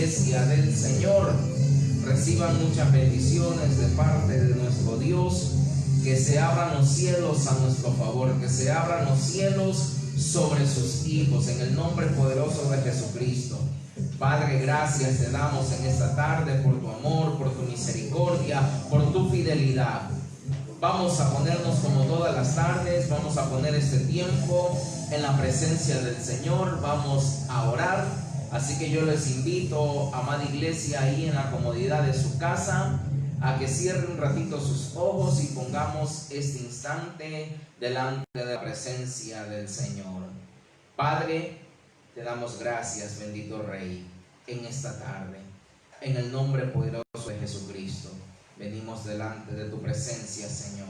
iglesia del Señor. Reciban muchas bendiciones de parte de nuestro Dios. Que se abran los cielos a nuestro favor, que se abran los cielos sobre sus hijos, en el nombre poderoso de Jesucristo. Padre, gracias te damos en esta tarde por tu amor, por tu misericordia, por tu fidelidad. Vamos a ponernos como todas las tardes, vamos a poner este tiempo en la presencia del Señor, vamos a orar. Así que yo les invito, amada iglesia, ahí en la comodidad de su casa, a que cierre un ratito sus ojos y pongamos este instante delante de la presencia del Señor. Padre, te damos gracias, bendito Rey, en esta tarde. En el nombre poderoso de Jesucristo, venimos delante de tu presencia, Señor,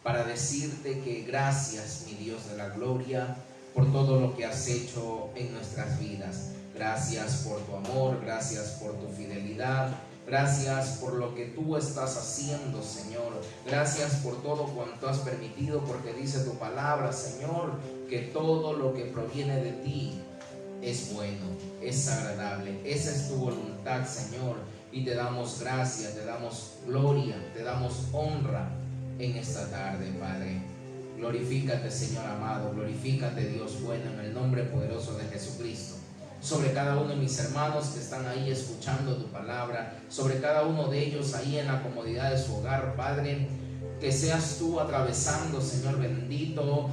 para decirte que gracias, mi Dios de la gloria, por todo lo que has hecho en nuestras vidas. Gracias por tu amor, gracias por tu fidelidad. Gracias por lo que tú estás haciendo, Señor. Gracias por todo cuanto has permitido, porque dice tu palabra, Señor, que todo lo que proviene de ti es bueno, es agradable. Esa es tu voluntad, Señor. Y te damos gracias, te damos gloria, te damos honra en esta tarde, Padre. Glorifícate, Señor amado, glorifícate, Dios bueno, en el nombre poderoso de Jesucristo. Sobre cada uno de mis hermanos que están ahí escuchando tu palabra, sobre cada uno de ellos ahí en la comodidad de su hogar, Padre, que seas tú atravesando, Señor bendito,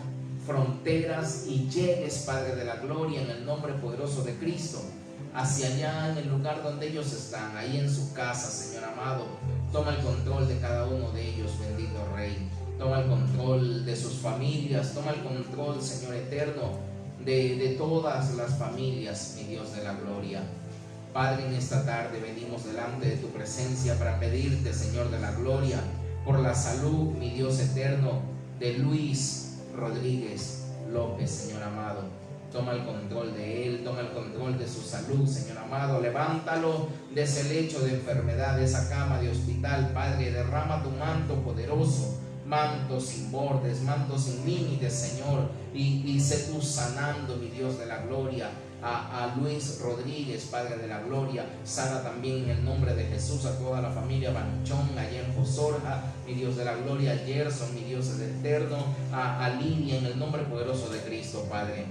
fronteras y llegues, Padre de la gloria, en el nombre poderoso de Cristo, hacia allá en el lugar donde ellos están, ahí en su casa, Señor amado. Toma el control de cada uno de ellos, bendito Rey. Toma el control de sus familias, toma el control, Señor eterno, de todas las familias, mi Dios de la gloria. Padre, en esta tarde venimos delante de tu presencia para pedirte, Señor de la gloria, por la salud, mi Dios eterno, de Luis Rodríguez López, Señor amado. Toma el control de él, toma el control de su salud, Señor amado. Levántalo de ese lecho de enfermedad, de esa cama de hospital, Padre. Derrama tu manto poderoso, manto sin bordes, manto sin límites, Señor, y sé tú sanando, mi Dios de la gloria, a Luis Rodríguez, Padre de la gloria. Sana también en el nombre de Jesús a toda la familia Banchón, allá en Josorja, mi Dios de la gloria, a Gerson, mi Dios el eterno, a Lidia, en el nombre poderoso de Cristo, Padre.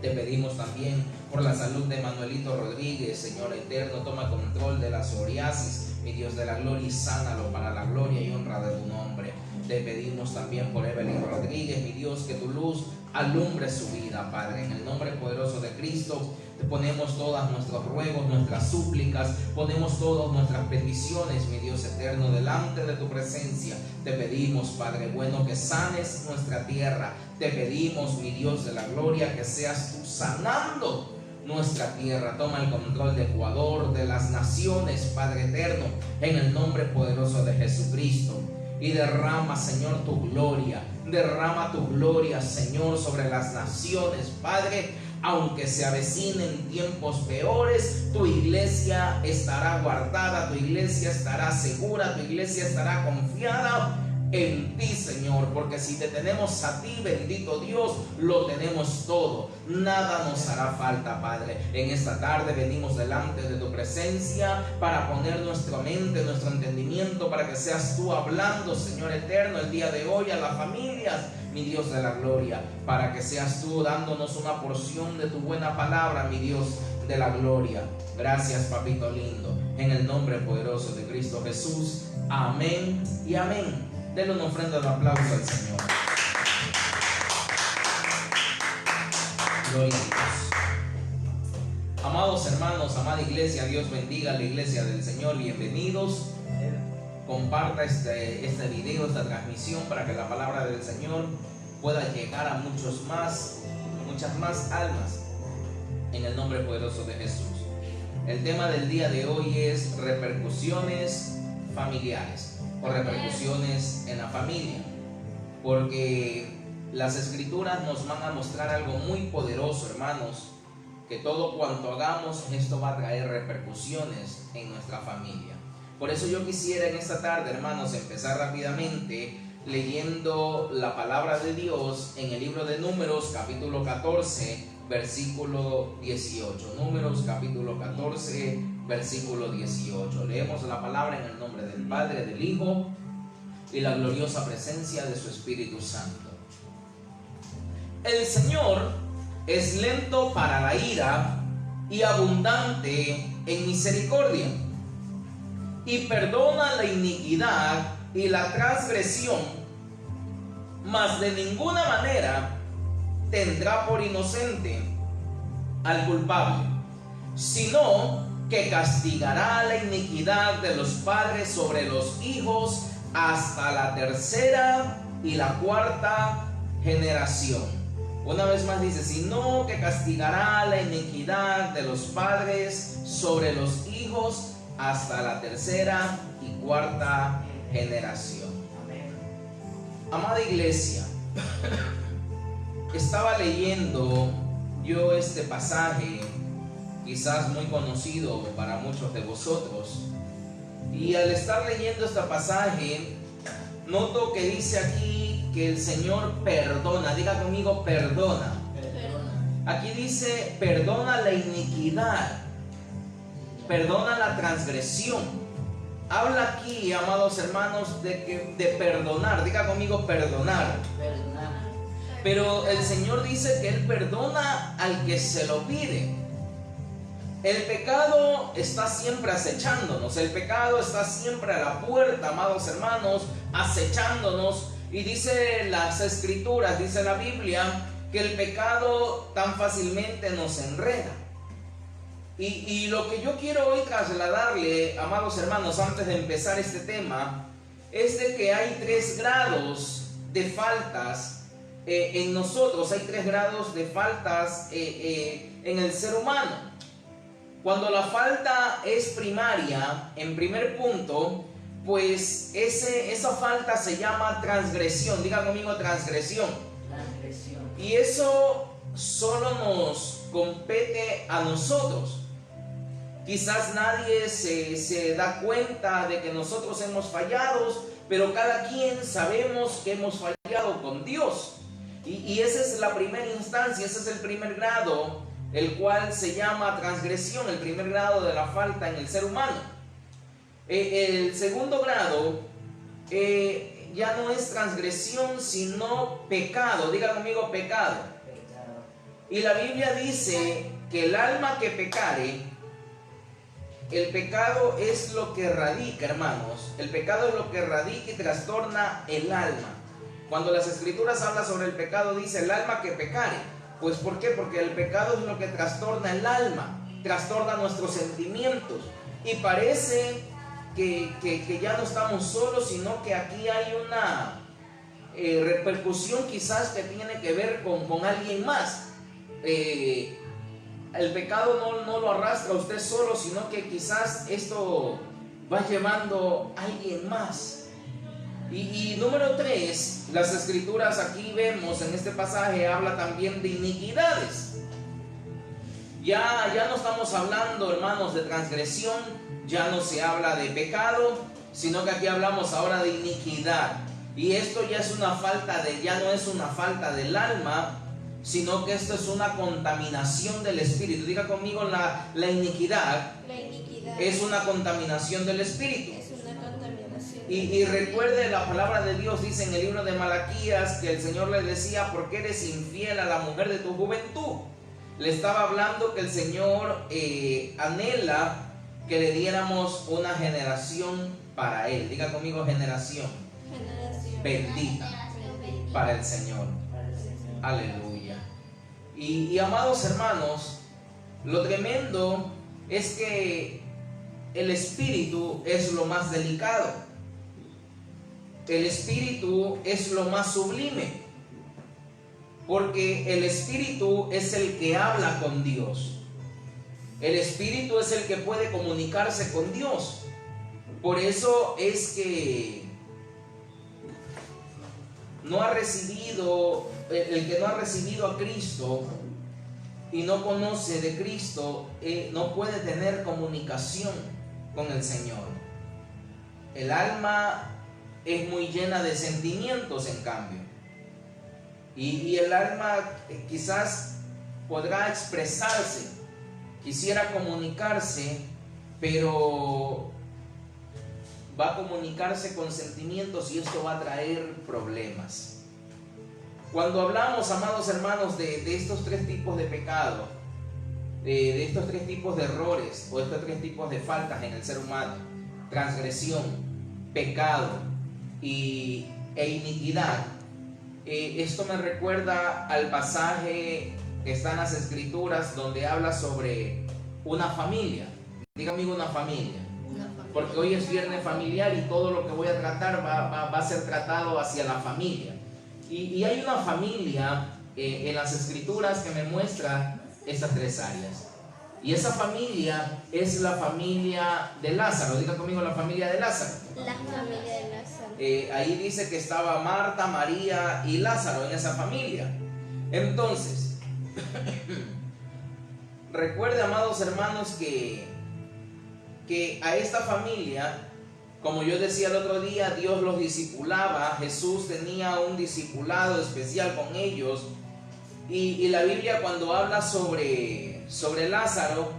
Te pedimos también por la salud de Manuelito Rodríguez, Señor eterno. Toma control de la psoriasis, mi Dios de la gloria, y sánalo para la gloria y honra de tu nombre. Te pedimos también por Evelyn Rodríguez, mi Dios, que tu luz alumbre su vida, Padre. En el nombre poderoso de Cristo, te ponemos todos nuestros ruegos, nuestras súplicas, ponemos todas nuestras peticiones, mi Dios eterno, delante de tu presencia. Te pedimos, Padre bueno, que sanes nuestra tierra. Te pedimos, mi Dios de la gloria, que seas tú sanando nuestra tierra. Toma el control de Ecuador, de las naciones, Padre eterno, en el nombre poderoso de Jesucristo. Y derrama, Señor, tu gloria. Derrama tu gloria, Señor, sobre las naciones, Padre. Aunque se avecinen tiempos peores, tu iglesia estará guardada, tu iglesia estará segura, tu iglesia estará confiada en ti, Señor, porque si te tenemos a ti, bendito Dios, lo tenemos todo. Nada nos hará falta, Padre. En esta tarde venimos delante de tu presencia para poner nuestra mente, nuestro entendimiento, para que seas tú hablando, Señor eterno, el día de hoy a las familias, mi Dios de la gloria, para que seas tú dándonos una porción de tu buena palabra, mi Dios de la gloria. Gracias, papito lindo, en el nombre poderoso de Cristo Jesús. Amén y amén. Denle una ofrenda de aplauso al Señor. Gloria a Dios. Amados hermanos, amada iglesia, Dios bendiga a la iglesia del Señor. Bienvenidos. Comparta este video, esta transmisión, para que la palabra del Señor pueda llegar a muchas más almas, en el nombre poderoso de Jesús. El tema del día de hoy es repercusiones familiares o repercusiones en la familia, porque las escrituras nos van a mostrar algo muy poderoso, hermanos, que todo cuanto hagamos, esto va a traer repercusiones en nuestra familia. Por eso yo quisiera en esta tarde, hermanos, empezar rápidamente leyendo la palabra de Dios en el libro de Números, capítulo 14, versículo 18. Números capítulo 14, versículo 18. Leemos la palabra en el nombre del Padre, del Hijo y la gloriosa presencia de su Espíritu Santo. El Señor es lento para la ira y abundante en misericordia, y perdona la iniquidad y la transgresión, mas de ninguna manera tendrá por inocente al culpable, sino que castigará la iniquidad de los padres sobre los hijos hasta la tercera y la cuarta generación. Una vez más dice, sino que castigará la iniquidad de los padres sobre los hijos hasta la tercera y cuarta generación. Amada iglesia, estaba leyendo yo este pasaje, quizás muy conocido para muchos de vosotros, y al estar leyendo este pasaje, noto que dice aquí que el Señor perdona. Diga conmigo, perdona. Aquí dice, perdona la iniquidad, perdona la transgresión. Habla aquí, amados hermanos, de perdonar. Diga conmigo, perdonar. Pero el Señor dice que Él perdona al que se lo pide. El pecado está siempre acechándonos. El pecado está siempre a la puerta, amados hermanos, acechándonos. Y dice las Escrituras, dice la Biblia, que el pecado tan fácilmente nos enreda. Y lo que yo quiero hoy trasladarle, amados hermanos, antes de empezar este tema, es de que hay 3 grados de faltas en nosotros. Hay 3 grados de faltas en el ser humano. Cuando la falta es primaria, en primer punto, pues esa falta se llama transgresión. Diga conmigo, transgresión. Y eso solo nos compete a nosotros. Quizás nadie se da cuenta de que nosotros hemos fallado, pero cada quien sabemos que hemos fallado con Dios. Y esa es la primera instancia, ese es el primer grado, el cual se llama transgresión, el primer grado de la falta en el ser humano. El segundo grado ya no es transgresión, sino pecado. Diga conmigo, pecado. Y la Biblia dice que el alma que pecare, el pecado es lo que radica, hermanos. El pecado es lo que radica y trastorna el alma. Cuando las Escrituras hablan sobre el pecado, dice el alma que pecare. Pues ¿por qué? Porque el pecado es lo que trastorna el alma, trastorna nuestros sentimientos. Y parece que ya no estamos solos, sino que aquí hay una repercusión quizás que tiene que ver con alguien más. El pecado no lo arrastra usted solo, sino que quizás esto va llevando a alguien más. Y número 3, las Escrituras aquí vemos en este pasaje habla también de iniquidades. Ya no estamos hablando, hermanos, de transgresión, ya no se habla de pecado, sino que aquí hablamos ahora de iniquidad. Y esto ya es una falta ya no es una falta del alma, sino que esto es una contaminación del espíritu. Diga conmigo, la iniquidad es una contaminación del espíritu. Y recuerde, la palabra de Dios dice en el libro de Malaquías que el Señor le decía, ¿por qué eres infiel a la mujer de tu juventud? Le estaba hablando que el Señor anhela que le diéramos una generación para Él. Diga conmigo, generación bendita para el Señor. Aleluya. Y amados hermanos, lo tremendo es que el espíritu es lo más delicado. El espíritu es lo más sublime, porque el espíritu es el que habla con Dios. El espíritu es el que puede comunicarse con Dios. Por eso es que el que no ha recibido a Cristo y no conoce de Cristo, no puede tener comunicación con el Señor. El alma es muy llena de sentimientos, en cambio, y el alma quizás podrá expresarse, quisiera comunicarse, pero va a comunicarse con sentimientos y esto va a traer problemas. Cuando hablamos, amados hermanos, de estos tres tipos de pecado, de estos tres tipos de errores o estos tres tipos de faltas en el ser humano, transgresión, pecado e iniquidad, esto me recuerda al pasaje que está en las Escrituras donde habla sobre una familia. Diga conmigo una familia. Porque hoy es viernes familiar y todo lo que voy a tratar va a ser tratado hacia la familia. Y hay una familia en las Escrituras que me muestra estas tres áreas. Y esa familia es la familia de Lázaro. Diga conmigo la familia de Lázaro. La familia de Lázaro. Ahí dice que estaba Marta, María y Lázaro en esa familia. Entonces, recuerde, amados hermanos, que a esta familia, como yo decía el otro día, Dios los discipulaba. Jesús tenía un discipulado especial con ellos. Y la Biblia, cuando habla sobre Lázaro,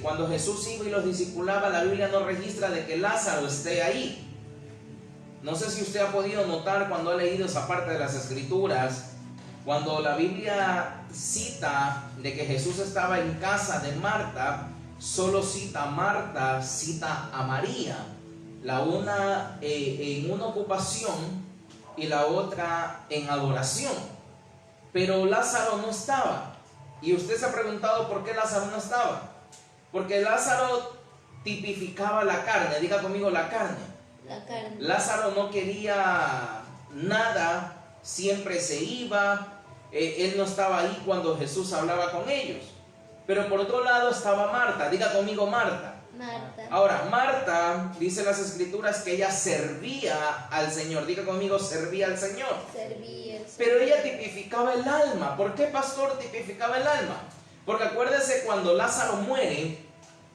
cuando Jesús iba y los discipulaba, la Biblia no registra de que Lázaro esté ahí. No sé si usted ha podido notar cuando ha leído esa parte de las Escrituras, cuando la Biblia cita de que Jesús estaba en casa de Marta, solo cita a Marta, cita a María, la una en una ocupación y la otra en adoración. Pero Lázaro no estaba. Y usted se ha preguntado por qué Lázaro no estaba. Porque Lázaro tipificaba la carne. Diga conmigo la carne. La carne. Lázaro no quería nada, siempre se iba. Él no estaba ahí cuando Jesús hablaba con ellos. Pero por otro lado estaba Marta. Diga conmigo Marta. Marta. Ahora, Marta, dice las Escrituras que ella servía al Señor. Diga conmigo, servía al Señor. Servía. Pero ella tipificaba el alma. ¿Por qué, pastor, tipificaba el alma? Porque acuérdese, cuando Lázaro muere,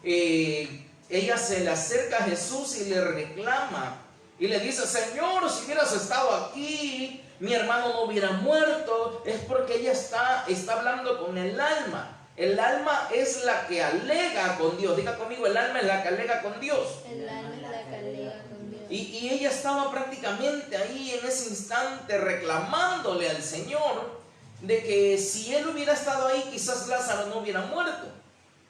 ella se le acerca a Jesús y le reclama. Y le dice, Señor, si hubieras estado aquí, mi hermano no hubiera muerto. Es porque ella está hablando con el alma. El alma es la que alega con Dios. Diga conmigo, el alma es la que alega con Dios. El alma es la que alega con Dios. Y ella estaba prácticamente ahí en ese instante reclamándole al Señor de que si él hubiera estado ahí, quizás Lázaro no hubiera muerto.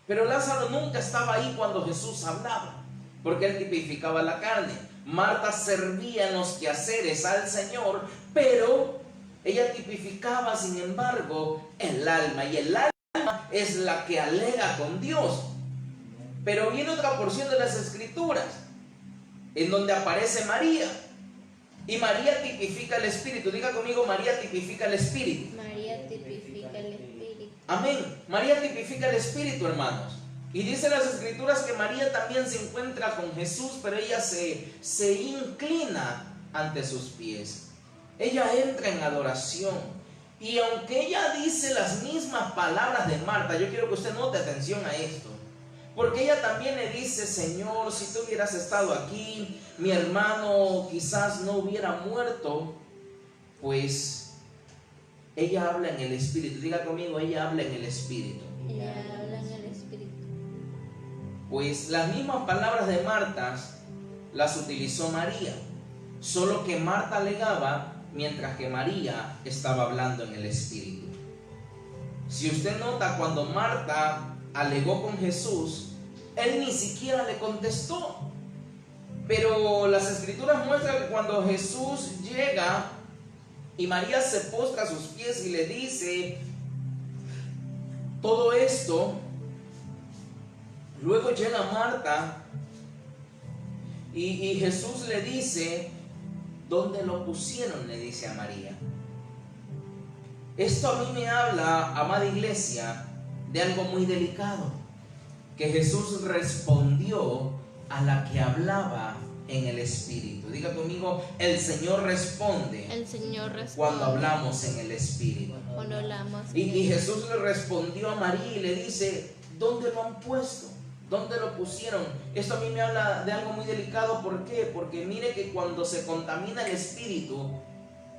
Pero Lázaro nunca estaba ahí cuando Jesús hablaba, porque él tipificaba la carne. Marta servía en los quehaceres al Señor, pero ella tipificaba, sin embargo, el alma. Y el alma es la que alega con Dios. Pero viene otra porción de las Escrituras en donde aparece María. Y María tipifica el Espíritu. Diga conmigo, María tipifica el Espíritu. María tipifica el Espíritu. Amén. María tipifica el Espíritu, hermanos. Y dice las Escrituras que María también se encuentra con Jesús, pero ella se inclina ante sus pies. Ella entra en adoración. Y aunque ella dice las mismas palabras de Marta, yo quiero que usted note atención a esto. Porque ella también le dice, Señor, si tú hubieras estado aquí, mi hermano quizás no hubiera muerto. Pues ella habla en el Espíritu. Diga conmigo, ella habla en el Espíritu. Ella habla en el Espíritu. Pues las mismas palabras de Marta las utilizó María. Solo que Marta alegaba, mientras que María estaba hablando en el Espíritu. Si usted nota, cuando Marta alegó con Jesús, él ni siquiera le contestó. Pero las Escrituras muestran que cuando Jesús llega y María se postra a sus pies y le dice todo esto, luego llega Marta y Jesús le dice, ¿dónde lo pusieron?, le dice a María. Esto a mí me habla, amada iglesia, de algo muy delicado, que Jesús respondió a la que hablaba en el Espíritu. Diga conmigo, el Señor responde. El Señor responde cuando hablamos en el Espíritu. Cuando hablamos. Y Jesús le respondió a María y le dice, ¿dónde lo han puesto? ¿Dónde lo pusieron? Esto a mí me habla de algo muy delicado. ¿Por qué? Porque mire que cuando se contamina el espíritu,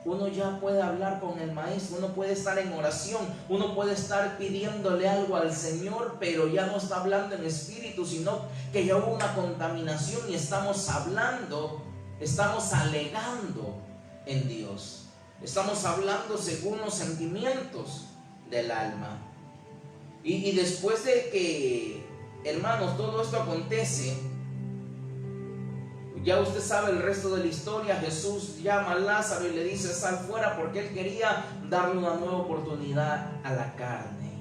uno ya puede hablar con el maestro, uno puede estar en oración, uno puede estar pidiéndole algo al Señor, pero ya no está hablando en espíritu, sino que ya hubo una contaminación y estamos hablando, estamos alegando en Dios, estamos hablando según los sentimientos del alma. Y después de que, hermanos, todo esto acontece, ya usted sabe el resto de la historia. Jesús llama a Lázaro y le dice: sal fuera, porque él quería darle una nueva oportunidad a la carne.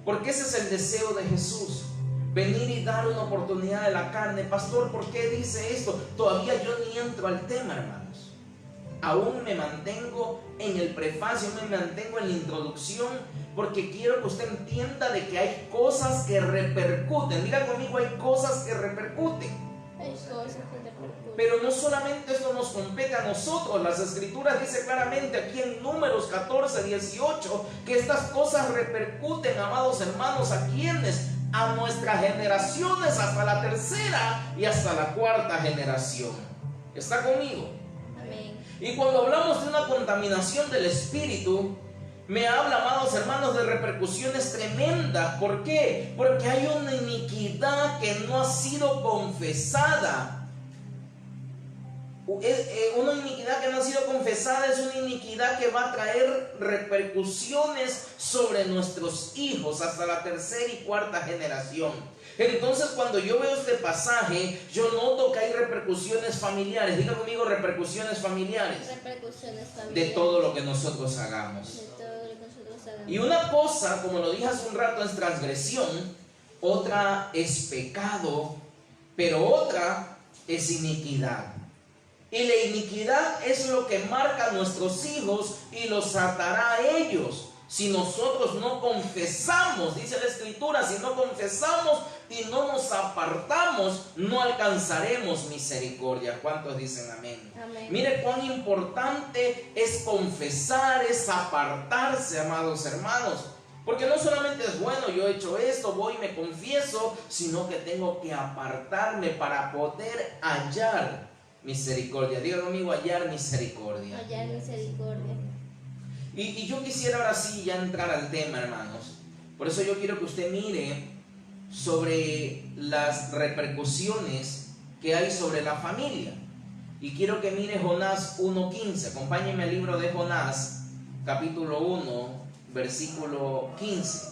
Porque ese es el deseo de Jesús, venir y dar una oportunidad a la carne. Pastor, ¿por qué dice esto? Todavía yo ni entro al tema, hermanos. Aún me mantengo en el prefacio, me mantengo en la introducción, porque quiero que usted entienda de que hay cosas que repercuten. Diga conmigo, hay cosas que repercuten. Pero no solamente esto nos compete a nosotros. Las escrituras dicen claramente aquí en Números 14, 18 que estas cosas repercuten, amados hermanos, ¿a quiénes? A nuestras generaciones, hasta la tercera y hasta la cuarta generación. ¿Está conmigo? Amén. Y cuando hablamos de una contaminación del espíritu, me habla, amados hermanos, de repercusiones tremendas. ¿Por qué? Porque hay una iniquidad que no ha sido confesada. Una iniquidad que no ha sido confesada es una iniquidad que va a traer repercusiones sobre nuestros hijos hasta la tercera y cuarta generación. Entonces, cuando yo veo este pasaje, yo noto que hay repercusiones familiares. Diga conmigo, repercusiones familiares. Repercusiones familiares. De todo lo que nosotros hagamos. Y una cosa, como lo dije hace un rato, es transgresión, otra es pecado, pero otra es iniquidad. Y la iniquidad es lo que marca a nuestros hijos y los atará a ellos. Si nosotros no confesamos, dice la Escritura, si no confesamos y no nos apartamos, no alcanzaremos misericordia. ¿Cuántos dicen amén? Amén. Mire cuán importante es confesar, es apartarse, amados hermanos. Porque no solamente es bueno, yo he hecho esto, voy y me confieso, sino que tengo que apartarme para poder hallar misericordia. Diga conmigo, hallar misericordia. Hallar misericordia. Y yo quisiera ahora sí ya entrar al tema, hermanos. Por eso yo quiero que usted mire sobre las repercusiones que hay sobre la familia. Y quiero que mire Jonás 1:15. Acompáñeme al libro de Jonás, capítulo 1, versículo 15.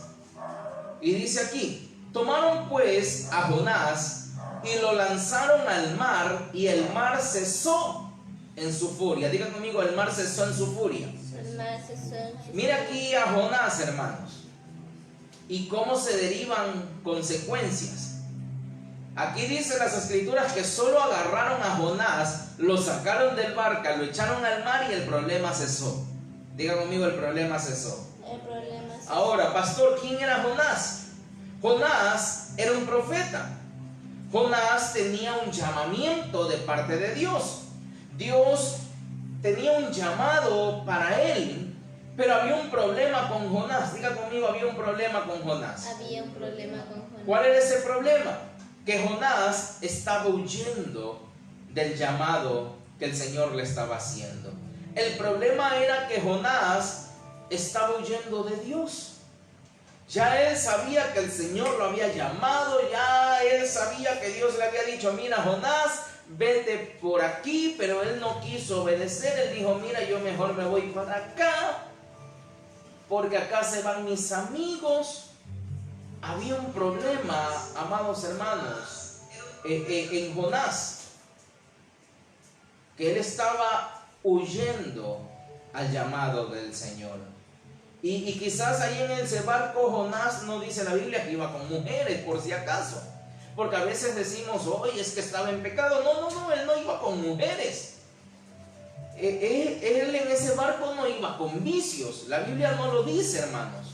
Y dice aquí: tomaron pues a Jonás y lo lanzaron al mar, y el mar cesó en su furia. Diga conmigo, el mar cesó en su furia. Mira aquí a Jonás, hermanos, y cómo se derivan consecuencias. Aquí dice las escrituras que solo agarraron a Jonás, lo sacaron del barca, lo echaron al mar y el problema cesó. Diga conmigo, el problema cesó. El problema cesó. Ahora, pastor, ¿quién era Jonás? Jonás era un profeta. Jonás tenía un llamamiento de parte de Dios. Dios tenía un llamado para él, pero había un problema con Jonás. Diga conmigo, había un problema con Jonás. Había un problema con Jonás. ¿Cuál era ese problema? Que Jonás estaba huyendo del llamado que el Señor le estaba haciendo. El problema era que Jonás estaba huyendo de Dios. Ya él sabía que el Señor lo había llamado, ya él sabía que Dios le había dicho: mira, Jonás, vete por aquí, pero él no quiso obedecer. Él dijo: mira, yo mejor me voy para acá, porque acá se van mis amigos. Había un problema, amados hermanos, en Jonás, que él estaba huyendo al llamado del Señor. Y quizás ahí en ese barco Jonás, no dice la Biblia que iba con mujeres, por si acaso. Porque a veces decimos: oye, es que estaba en pecado. No, él no iba con mujeres. Él en ese barco no iba con vicios. La Biblia no lo dice, hermanos.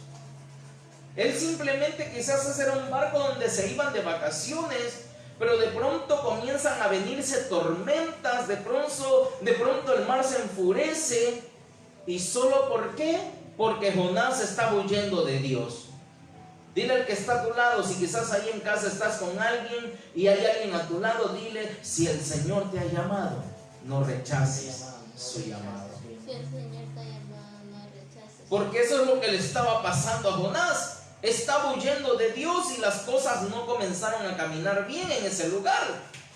Él simplemente quizás ese era un barco donde se iban de vacaciones, pero de pronto comienzan a venirse tormentas, de pronto el mar se enfurece. ¿Y solo por qué? Porque Jonás estaba huyendo de Dios. Dile al que está a tu lado, si quizás ahí en casa estás con alguien y hay alguien a tu lado, dile: si el Señor te ha llamado, no rechaces su llamado. Que el Señor te llama, no rechaces. Porque eso es lo que le estaba pasando a Jonás. Estaba huyendo de Dios y las cosas no comenzaron a caminar bien en ese lugar.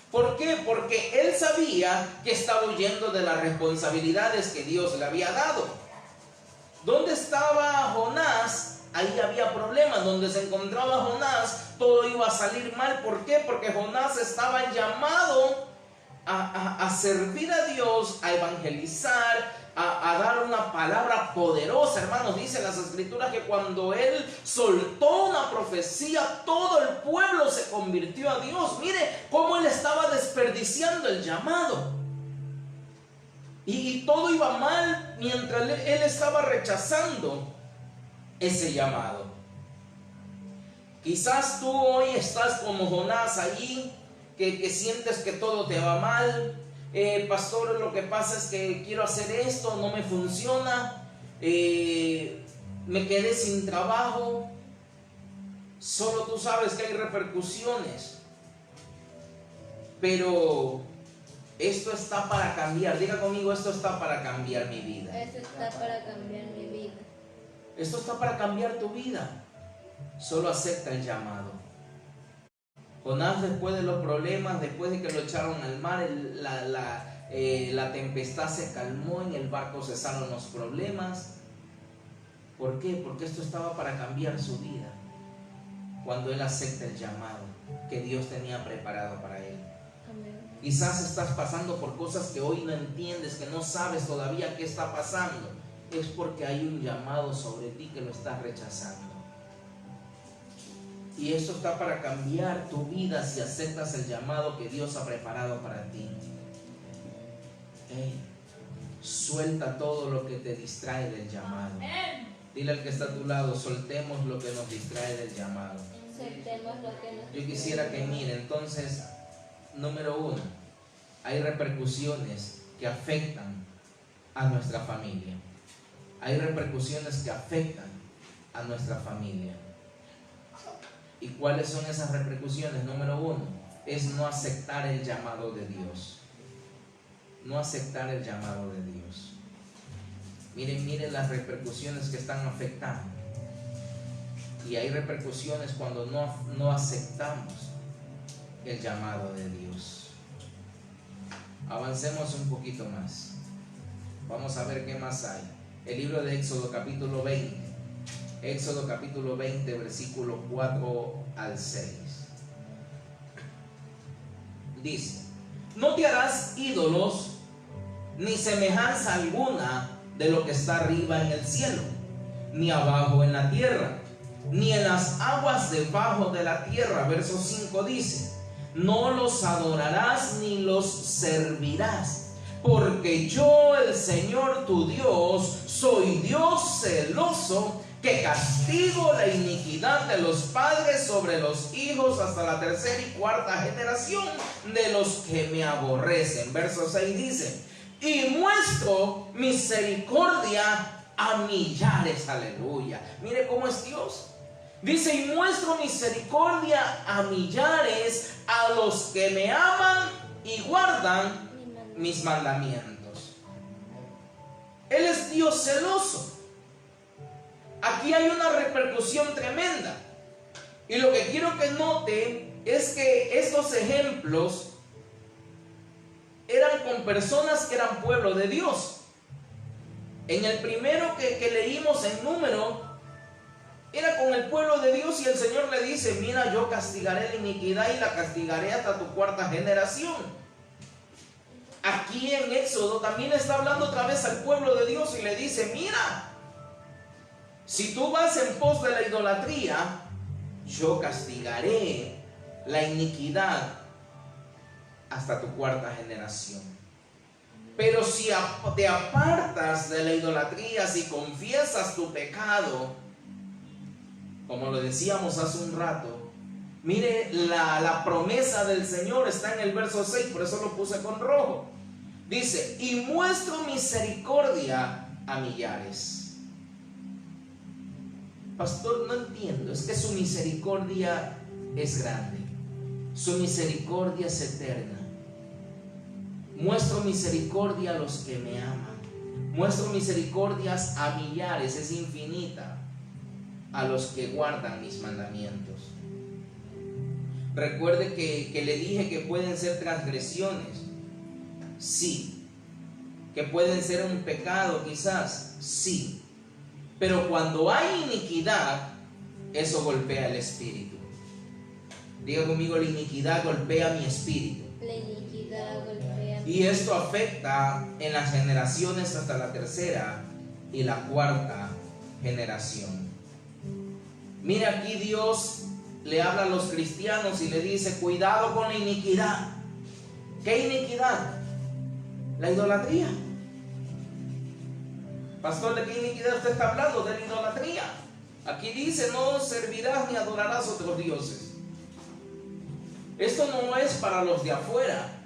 ¿Por qué? Porque él sabía que estaba huyendo de las responsabilidades que Dios le había dado. ¿Dónde estaba Jonás? Ahí había problemas. Donde se encontraba Jonás, todo iba a salir mal. ¿Por qué? Porque Jonás estaba llamado a servir a Dios, a evangelizar, a dar una palabra poderosa. Hermanos, dice las escrituras que cuando él soltó una profecía, todo el pueblo se convirtió a Dios. Mire cómo él estaba desperdiciando el llamado. Y todo iba mal mientras él estaba rechazando ese llamado. Quizás tú hoy estás como Jonás allí, que sientes que todo te va mal. Pastor, lo que pasa es que quiero hacer esto, no me funciona, me quedé sin trabajo. Solo tú sabes que hay repercusiones, pero esto está para cambiar. Diga conmigo, esto está para cambiar mi vida. Esto está para cambiar mi vida. Esto está para cambiar tu vida. Solo acepta el llamado. Jonás, después de los problemas, después de que lo echaron al mar, la tempestad se calmó, en el barco cesaron los problemas. ¿Por qué? Porque esto estaba para cambiar su vida. Cuando él acepta el llamado que Dios tenía preparado para él. Amén. Quizás estás pasando por cosas que hoy no entiendes, que no sabes todavía qué está pasando. Es porque hay un llamado sobre ti que lo estás rechazando. Y esto está para cambiar tu vida si aceptas el llamado que Dios ha preparado para ti. Suelta todo lo que te distrae del llamado. Dile al que está a tu lado, soltemos lo que nos distrae del llamado. Soltemos lo que nos Yo quisiera que mire, entonces, número 1, hay repercusiones que afectan a nuestra familia. Hay repercusiones que afectan a nuestra familia. ¿Y cuáles son esas repercusiones? Número 1, es no aceptar el llamado de Dios. No aceptar el llamado de Dios. Miren las repercusiones que están afectando. Y hay repercusiones cuando no aceptamos el llamado de Dios. Avancemos un poquito más. Vamos a ver qué más hay. El libro de Éxodo capítulo 20. Éxodo capítulo 20, versículo 4 al 6. Dice: no te harás ídolos ni semejanza alguna de lo que está arriba en el cielo, ni abajo en la tierra, ni en las aguas debajo de la tierra. Verso 5 dice: no los adorarás ni los servirás, porque yo, el Señor tu Dios, soy Dios celoso, que castigo la iniquidad de los padres sobre los hijos hasta la tercera y cuarta generación de los que me aborrecen. Verso 6 dice: y muestro misericordia a millares. Aleluya. Mire cómo es Dios. Dice: y muestro misericordia a millares, a los que me aman y guardan mis mandamientos. Él es Dios celoso. Aquí hay una repercusión tremenda. Y lo que quiero que note es que estos ejemplos eran con personas que eran pueblo de Dios. En el primero que leímos en Número, era con el pueblo de Dios, y el Señor le dice: mira, yo castigaré la iniquidad y la castigaré hasta tu cuarta generación. Aquí en Éxodo también está hablando otra vez al pueblo de Dios y le dice: mira, si tú vas en pos de la idolatría, yo castigaré la iniquidad hasta tu cuarta generación. Pero si te apartas de la idolatría, si confiesas tu pecado, como lo decíamos hace un rato, mire, la promesa del Señor está en el verso 6, por eso lo puse con rojo. Dice: y muestro misericordia a millares. Pastor, no entiendo. Es que su misericordia es grande, su misericordia es eterna. Muestro misericordia a los que me aman. Muestro misericordias a millares, es infinita, a los que guardan mis mandamientos. Recuerde que le dije que pueden ser transgresiones. Sí. Que pueden ser un pecado quizás. Sí. Pero cuando hay iniquidad, eso golpea el espíritu. Diga conmigo, la iniquidad golpea mi espíritu. La iniquidad golpea. Y esto afecta en las generaciones hasta la tercera y la cuarta generación. Mira, aquí Dios le habla a los cristianos y le dice: cuidado con la iniquidad. ¿Qué iniquidad? La idolatría. Pastor, ¿de qué iniquidad usted está hablando? De la idolatría. Aquí dice: no servirás ni adorarás otros dioses. Esto no es para los de afuera.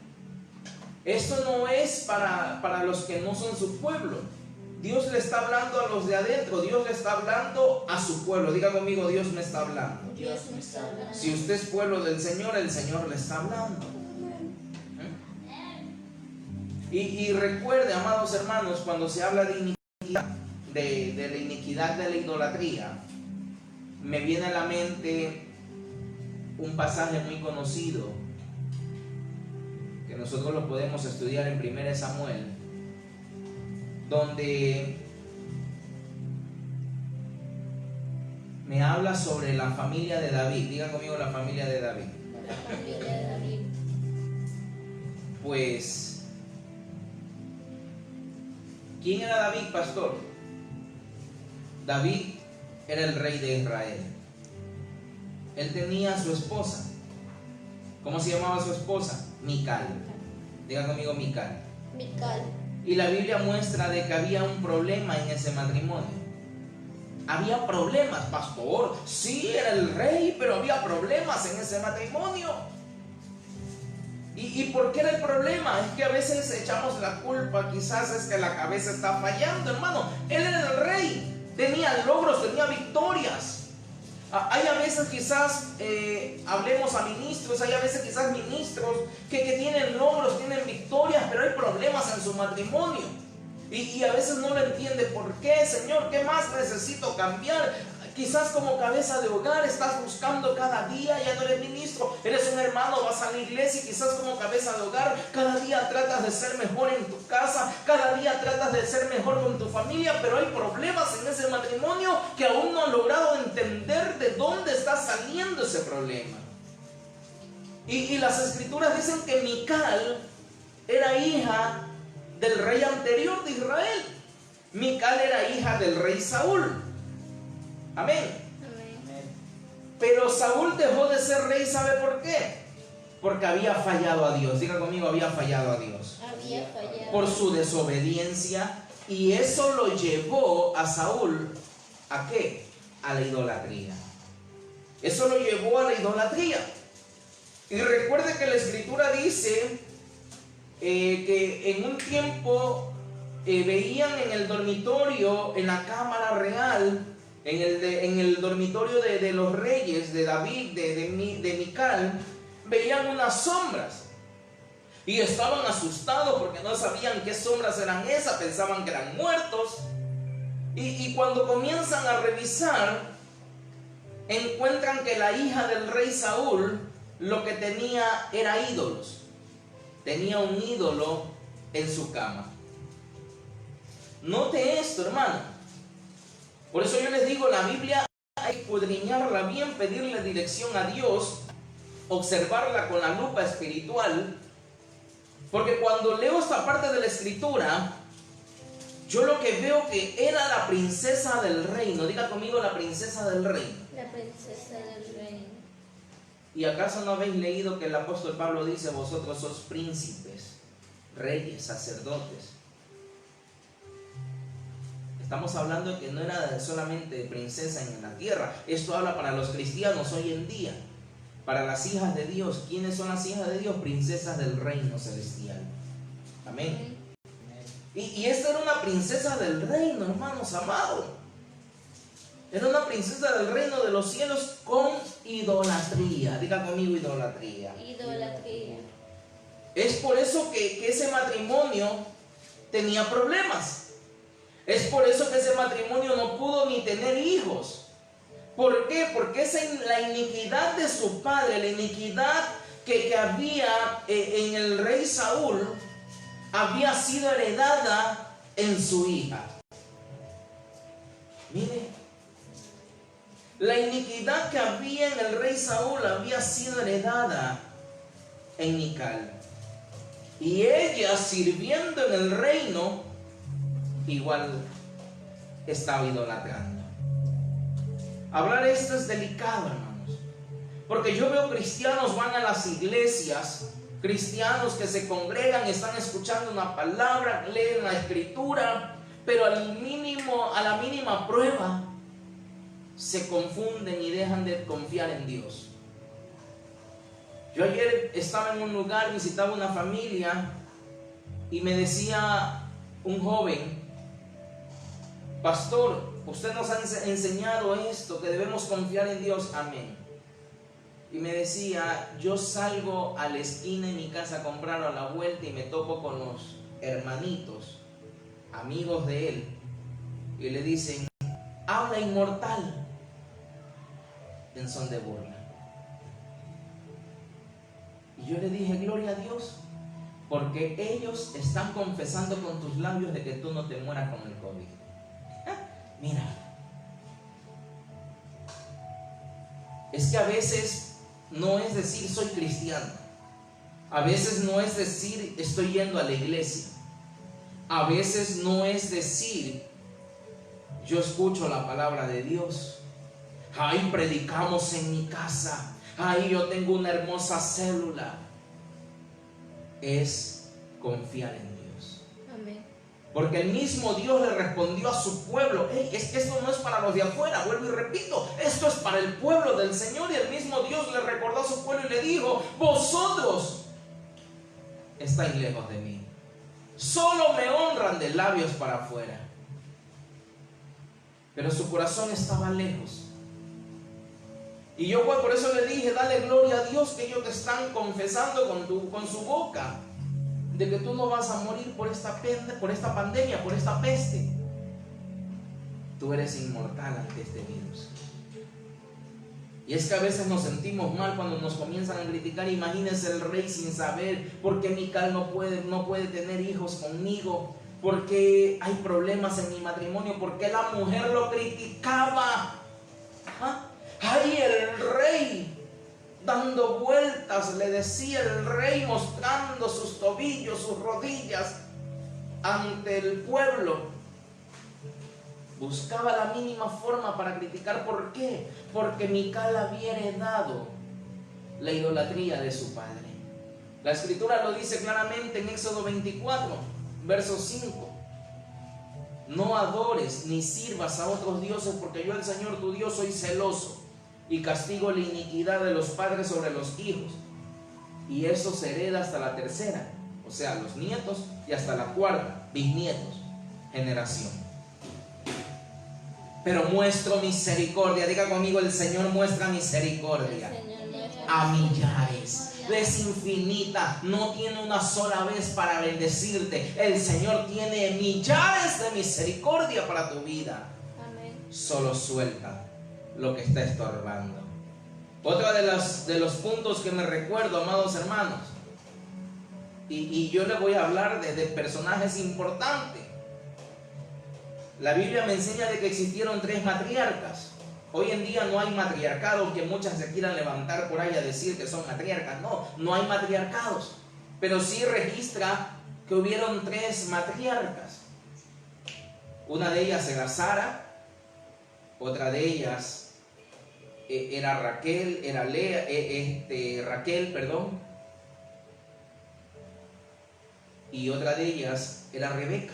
Esto no es para los que no son su pueblo. Dios le está hablando a los de adentro. Dios le está hablando a su pueblo. Diga conmigo: Dios me está hablando. Dios me está hablando. Si usted es pueblo del Señor, el Señor le está hablando. Y recuerde, amados hermanos, cuando se habla de iniquidad, de la iniquidad de la idolatría, me viene a la mente un pasaje muy conocido que nosotros lo podemos estudiar en 1 Samuel, donde me habla sobre la familia de David. Diga conmigo: la familia de David. La familia de David. Pues, ¿quién era David, pastor? David era el rey de Israel. Él tenía a su esposa. ¿Cómo se llamaba su esposa? Mical. Diga conmigo: Mical. Mical. Y la Biblia muestra de que había un problema en ese matrimonio. Había problemas, pastor. Sí, era el rey, pero había problemas en ese matrimonio. ¿Y por qué era el problema? Es que a veces echamos la culpa, quizás es que la cabeza está fallando, hermano. Él era el rey, tenía logros, tenía victorias. Hay a veces quizás, hablemos a ministros, hay a veces quizás ministros que tienen logros, tienen victorias, pero hay problemas en su matrimonio. Y a veces no lo entiende. ¿Por qué, Señor? ¿Qué más necesito cambiar? Quizás como cabeza de hogar estás buscando cada día, ya no eres ministro, eres un hermano, vas a la iglesia y quizás como cabeza de hogar cada día tratas de ser mejor en tu casa, cada día tratas de ser mejor con tu familia, pero hay problemas en ese matrimonio que aún no han logrado entender de dónde está saliendo ese problema. Y las escrituras dicen que Mical era hija del rey anterior de Israel. Mical era hija del rey Saúl. Amén. Amén. Pero Saúl dejó de ser rey, ¿sabe por qué? Porque había fallado a Dios. Diga conmigo: había fallado a Dios. Había fallado. Por su desobediencia. Y eso lo llevó a Saúl ¿a qué? A la idolatría. Eso lo llevó a la idolatría. Y recuerde que la escritura dice que en un tiempo veían en el dormitorio, en la cámara real, en el dormitorio de los reyes, de David, de Mical, veían unas sombras. Y estaban asustados porque no sabían qué sombras eran esas, pensaban que eran muertos. Y cuando comienzan a revisar, encuentran que la hija del rey Saúl lo que tenía era ídolos. Tenía un ídolo en su cama. Note esto, hermano. Por eso yo les digo, la Biblia hay que escudriñarla bien, pedirle dirección a Dios, observarla con la lupa espiritual. Porque cuando leo esta parte de la escritura, yo lo que veo que era la princesa del reino. Diga conmigo: la princesa del reino. La princesa del reino. ¿Y acaso no habéis leído que el apóstol Pablo dice: vosotros sois príncipes, reyes, sacerdotes? Estamos hablando de que no era solamente princesa en la tierra. Esto habla para los cristianos hoy en día, para las hijas de Dios. ¿Quiénes son las hijas de Dios? Princesas del reino celestial. Amén. Y esta era una princesa del reino, hermanos amados. Era una princesa del reino de los cielos con idolatría. Diga conmigo: idolatría. Idolatría. Es por eso que ese matrimonio tenía problemas. Es por eso que ese matrimonio no pudo ni tener hijos. ¿Por qué? Porque la iniquidad de su padre, la iniquidad que había en el rey Saúl, había sido heredada en su hija. Mire, la iniquidad que había en el rey Saúl había sido heredada en Mical. Y ella, sirviendo en el reino, igual estaba idolatrando. Hablar esto es delicado, hermanos, porque yo veo cristianos van a las iglesias, cristianos que se congregan, están escuchando una palabra, leen la escritura, pero a la mínima prueba se confunden y dejan de confiar en Dios. Yo ayer estaba en un lugar, visitaba una familia y me decía un joven: pastor, usted nos ha enseñado esto, que debemos confiar en Dios. Amén. Y me decía: yo salgo a la esquina de mi casa a comprar a la vuelta y me topo con los hermanitos, amigos de él, y le dicen: habla inmortal, en son de burla. Y yo le dije: gloria a Dios, porque ellos están confesando con tus labios de que tú no te mueras con el COVID. Mira, es que a veces no es decir soy cristiano, a veces no es decir estoy yendo a la iglesia, a veces no es decir yo escucho la palabra de Dios, ay, predicamos en mi casa, ay, yo tengo una hermosa célula. Es confiar en Dios. Amén. Porque el mismo Dios le respondió a su pueblo: hey, es que esto no es para los de afuera, vuelvo y repito, esto es para el pueblo del Señor. Y el mismo Dios le recordó a su pueblo y le dijo: vosotros estáis lejos de mí, solo me honran de labios para afuera, pero su corazón estaba lejos. Y yo por eso le dije: dale gloria a Dios que ellos te están confesando con su boca de que tú no vas a morir por esta pandemia, por esta peste. Tú eres inmortal ante este virus. Y es que a veces nos sentimos mal cuando nos comienzan a criticar. Imagínense el rey sin saber por qué Mical no puede tener hijos conmigo, por qué hay problemas en mi matrimonio, por qué la mujer lo criticaba. Ay, el rey dando vueltas, le decía el rey, mostrando sus tobillos, sus rodillas ante el pueblo. Buscaba la mínima forma para criticar. ¿Por qué? Porque Mical había heredado la idolatría de su padre. La escritura lo dice claramente en Éxodo 24, verso 5. No adores ni sirvas a otros dioses, porque yo, el Señor tu Dios, soy celoso y castigo la iniquidad de los padres sobre los hijos, y eso se hereda hasta la tercera, o sea, los nietos, y hasta la cuarta, bisnietos, generación. Pero muestro misericordia, diga conmigo: el Señor muestra misericordia a millares. Es infinita, no tiene una sola vez para bendecirte. El Señor tiene millares de misericordia para tu vida. Amén. Solo suelta lo que está estorbando. Otro de los puntos que me recuerdo, amados hermanos, y yo les voy a hablar de personajes importantes. La Biblia me enseña de que existieron 3 matriarcas. Hoy en día no hay matriarcado, aunque muchas se quieran levantar por ahí a decir que son matriarcas. No hay matriarcados, pero sí registra que hubieron 3 matriarcas. Una de ellas era Sara, otra de ellas era Raquel, y otra de ellas era Rebeca.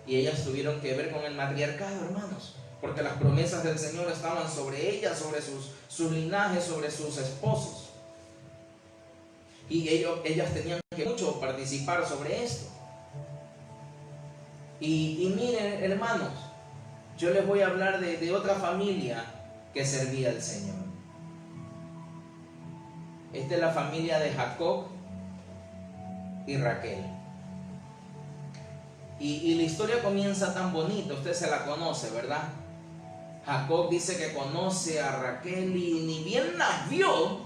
Y ellas tuvieron que ver con el matriarcado, hermanos, porque las promesas del Señor estaban sobre ellas, sobre sus linajes, sobre sus esposos. Y ellas tenían que mucho participar sobre esto. Y miren, hermanos, yo les voy a hablar de otra familia que servía al Señor. Esta es la familia de Jacob y Raquel. Y la historia comienza tan bonita, usted se la conoce, ¿verdad? Jacob dice que conoce a Raquel y ni bien la vio,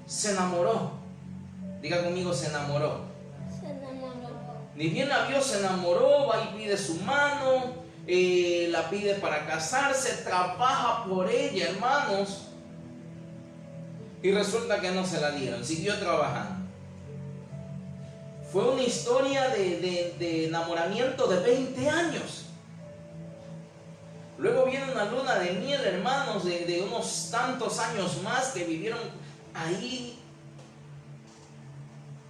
se enamoró. Diga conmigo, se enamoró. Se enamoró. Ni bien la vio, se enamoró, va y pide su mano, la pide para casarse, trabaja por ella, hermanos. Y resulta que no se la dieron, siguió trabajando. Fue una historia de enamoramiento de 20 años. Luego viene una luna de miel, hermanos, de unos tantos años más que vivieron ahí.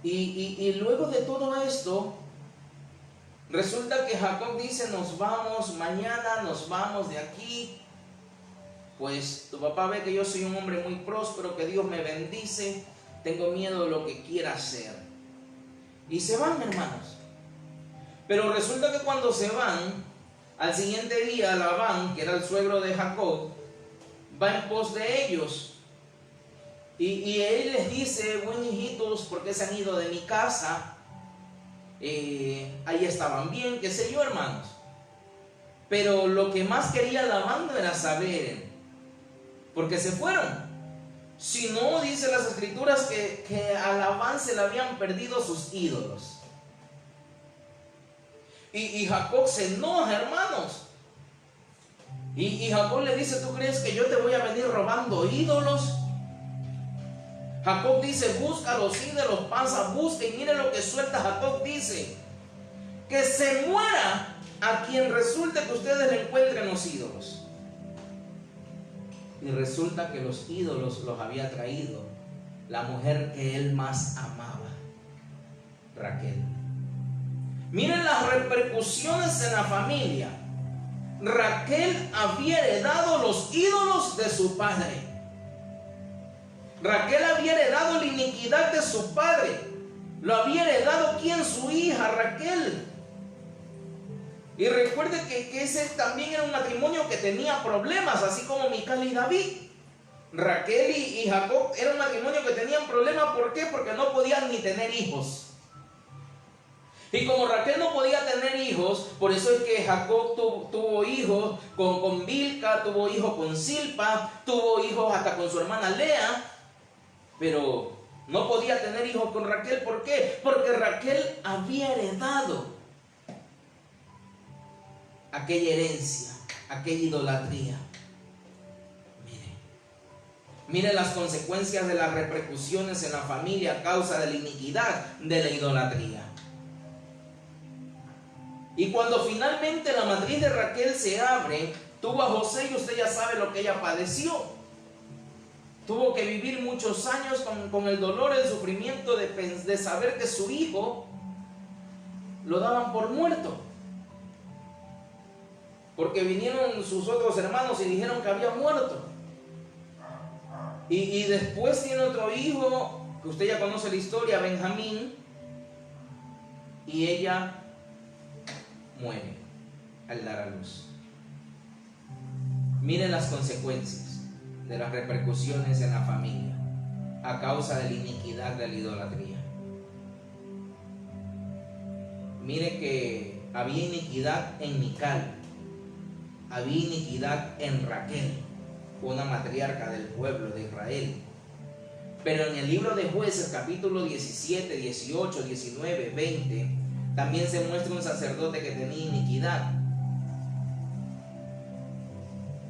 Y luego de todo esto, resulta que Jacob dice, nos vamos mañana, nos vamos de aquí. Pues tu papá ve que yo soy un hombre muy próspero, que Dios me bendice, tengo miedo de lo que quiera hacer. Y se van, hermanos. Pero resulta que cuando se van, al siguiente día Labán, que era el suegro de Jacob, va en pos de ellos. Y él les dice, buen hijitos, ¿por qué se han ido de mi casa? Ahí estaban bien, qué sé yo, hermanos. Pero lo que más quería Labán no era saber por qué se fueron. Si no, dice las escrituras que a Labán se le habían perdido sus ídolos. Y Jacob se enoja, hermanos. Y Jacob le dice, ¿tú crees que yo te voy a venir robando ídolos? Jacob dice, busca los ídolos, pasa, busca, y mire lo que suelta Jacob, dice, que se muera a quien resulte que ustedes le encuentren los ídolos. Y resulta que los ídolos los había traído la mujer que él más amaba, Raquel. Miren las repercusiones en la familia. Raquel había heredado los ídolos de su padre. Raquel había heredado la iniquidad de su padre. Lo había heredado ¿quién? Su hija Raquel. Y recuerde que ese también era un matrimonio que tenía problemas, así como Mical y David. Raquel y Jacob era un matrimonio que tenían problemas. ¿Por qué? Porque no podían ni tener hijos. Y como Raquel no podía tener hijos, por eso es que Jacob tuvo hijos con Bilca, tuvo hijos con Silpa, tuvo hijos hasta con su hermana Lea, pero no podía tener hijos con Raquel. ¿Por qué? Porque Raquel había heredado aquella herencia, aquella idolatría. Mire las consecuencias de las repercusiones en la familia a causa de la iniquidad de la idolatría. Y cuando finalmente la matriz de Raquel se abre, tuvo a José y usted ya sabe lo que ella padeció. Tuvo que vivir muchos años con el dolor, el sufrimiento de saber que su hijo lo daban por muerto. Porque vinieron sus otros hermanos y dijeron que había muerto. Y después tiene otro hijo, que usted ya conoce la historia, Benjamín, y ella muere al dar a luz. Miren las consecuencias de las repercusiones en la familia a causa de la iniquidad de la idolatría. Mire que había iniquidad en Mical, había iniquidad en Raquel, una matriarca del pueblo de Israel. Pero en el libro de Jueces, capítulo 17, 18, 19, 20, también se muestra un sacerdote que tenía iniquidad.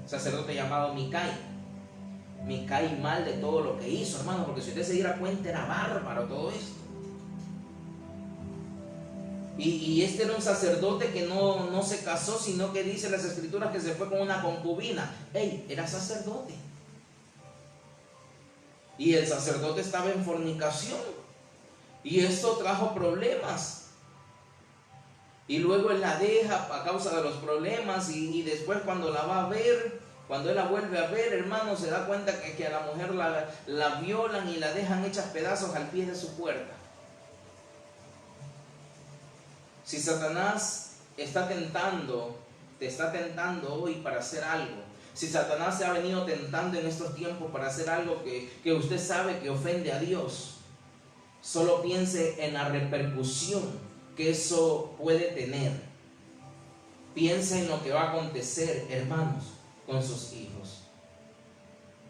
Un sacerdote llamado Micai. Micai mal de todo lo que hizo, hermano, porque si usted se diera cuenta era bárbaro todo esto. Y este era un sacerdote que no se casó, sino que dice las escrituras que se fue con una concubina. Era sacerdote. Y el sacerdote estaba en fornicación. Y esto trajo problemas. Y luego él la deja a causa de los problemas. Y después cuando la va a ver, cuando él la vuelve a ver, hermano, se da cuenta que a la mujer la violan y la dejan hechas pedazos al pie de su puerta. Si Satanás te está tentando hoy para hacer algo, si Satanás se ha venido tentando en estos tiempos para hacer algo que usted sabe que ofende a Dios, solo piense en la repercusión que eso puede tener Piensa en lo que va a acontecer, hermanos, con sus hijos.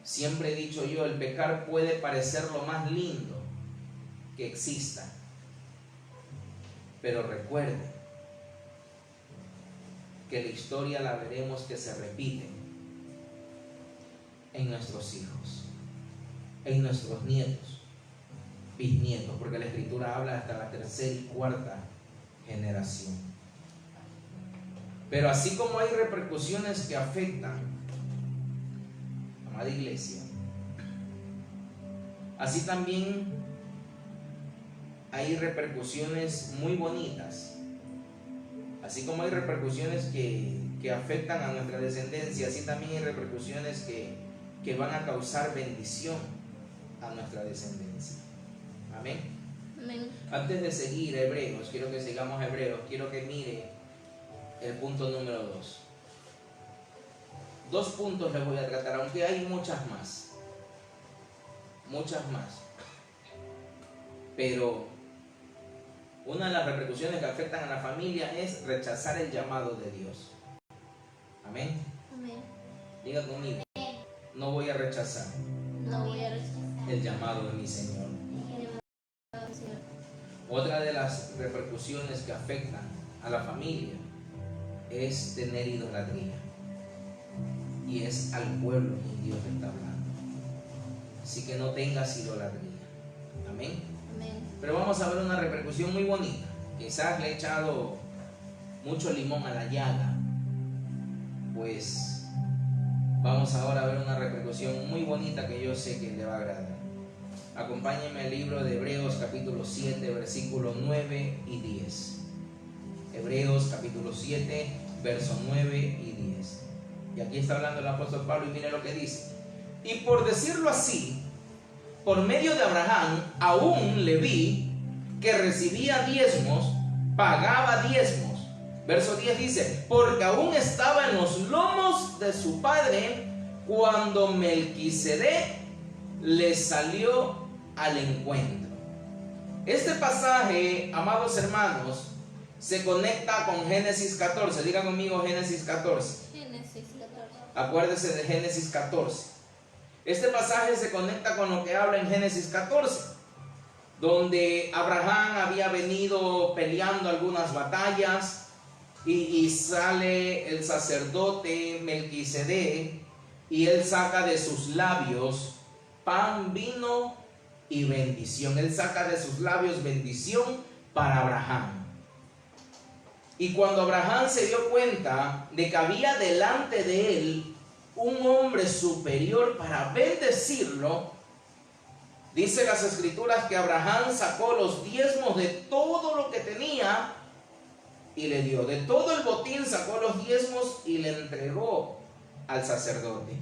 Siempre he dicho yo, el pecar puede parecer lo más lindo que exista. Pero recuerde que la historia la veremos que se repite en nuestros hijos, en nuestros nietos, bisnietos, porque la Escritura habla hasta la tercera y cuarta generación. Pero así como hay repercusiones que afectan, amada iglesia, así también hay repercusiones muy bonitas. Así como hay repercusiones que afectan a nuestra descendencia, así también hay repercusiones que van a causar bendición a nuestra descendencia. Amén. Amén. Antes de seguir Hebreos, quiero que sigamos Hebreos, quiero que mire el punto número 2. 2 puntos les voy a tratar, aunque hay muchas más. Pero una de las repercusiones que afectan a la familia es rechazar el llamado de Dios. Amén. Amén. Diga conmigo, no voy a rechazar No voy a rechazar el llamado de mi Señor. Otra de las repercusiones que afectan a la familia es tener idolatría. Y es al pueblo que Dios le está hablando. Así que no tengas idolatría. Amén. Amén. Pero vamos a ver una repercusión muy bonita. Quizás le he echado mucho limón a la llaga. Pues vamos ahora a ver una repercusión muy bonita que yo sé que le va a agradar. Acompáñenme al libro de Hebreos capítulo 7, versículos 9 y 10. Hebreos capítulo 7, versos 9 y 10. Y aquí está hablando el apóstol Pablo y mire lo que dice. Y por decirlo así, por medio de Abraham, aún Leví, que recibía diezmos, pagaba diezmos. Verso 10 dice, porque aún estaba en los lomos de su padre cuando Melquisedec le salió al encuentro. Este pasaje, amados hermanos, se conecta con Génesis 14. Diga conmigo Génesis 14. Génesis 14. Acuérdese de Génesis 14. Este pasaje se conecta con lo que habla en Génesis 14, donde Abraham había venido peleando algunas batallas y sale el sacerdote Melquisedec y él saca de sus labios pan, vino y bendición. Él saca de sus labios bendición para Abraham. Y cuando Abraham se dio cuenta de que había delante de él un hombre superior para bendecirlo, dice las escrituras que Abraham sacó los diezmos de todo lo que tenía y le dio. De todo el botín sacó los diezmos y le entregó al sacerdote.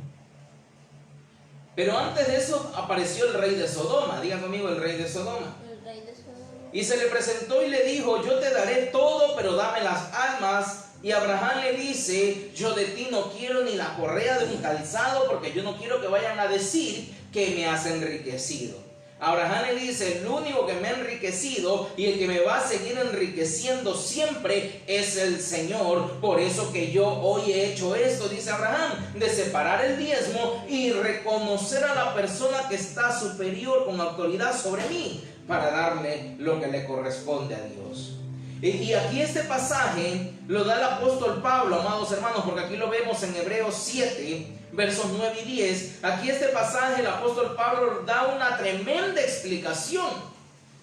Pero antes de eso apareció el rey de Sodoma. Diga conmigo, el rey de Sodoma. El rey de Sodoma. Y se le presentó y le dijo, yo te daré todo, pero dame las almas. Y Abraham le dice, yo de ti no quiero ni la correa de un calzado, porque yo no quiero que vayan a decir que me has enriquecido. Abraham le dice, el único que me ha enriquecido y el que me va a seguir enriqueciendo siempre es el Señor. Por eso que yo hoy he hecho esto, dice Abraham, de separar el diezmo y reconocer a la persona que está superior con autoridad sobre mí, para darle lo que le corresponde a Dios. Y aquí este pasaje lo da el apóstol Pablo, amados hermanos, porque aquí lo vemos en Hebreos 7, versos 9 y 10. Aquí este pasaje el apóstol Pablo da una tremenda explicación.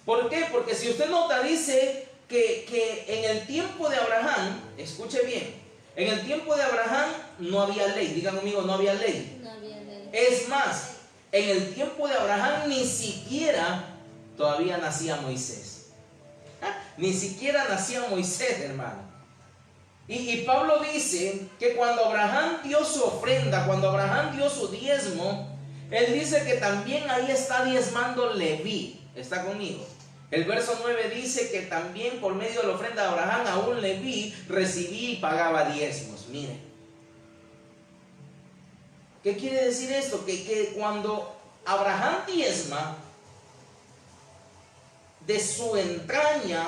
¿Por qué? Porque si usted nota, dice que en el tiempo de Abraham, escuche bien, en el tiempo de Abraham no había ley. Digan conmigo, no había ley. No había ley. Es más, en el tiempo de Abraham ni siquiera todavía nacía Moisés. Ni siquiera nacía Moisés, hermano. Y Pablo dice que cuando Abraham dio su ofrenda, cuando Abraham dio su diezmo, él dice que también ahí está diezmando Leví. ¿Está conmigo? El verso 9 dice que también por medio de la ofrenda de Abraham, aún Leví recibía y pagaba diezmos. Miren. ¿Qué quiere decir esto? Que cuando Abraham diezma, de su entraña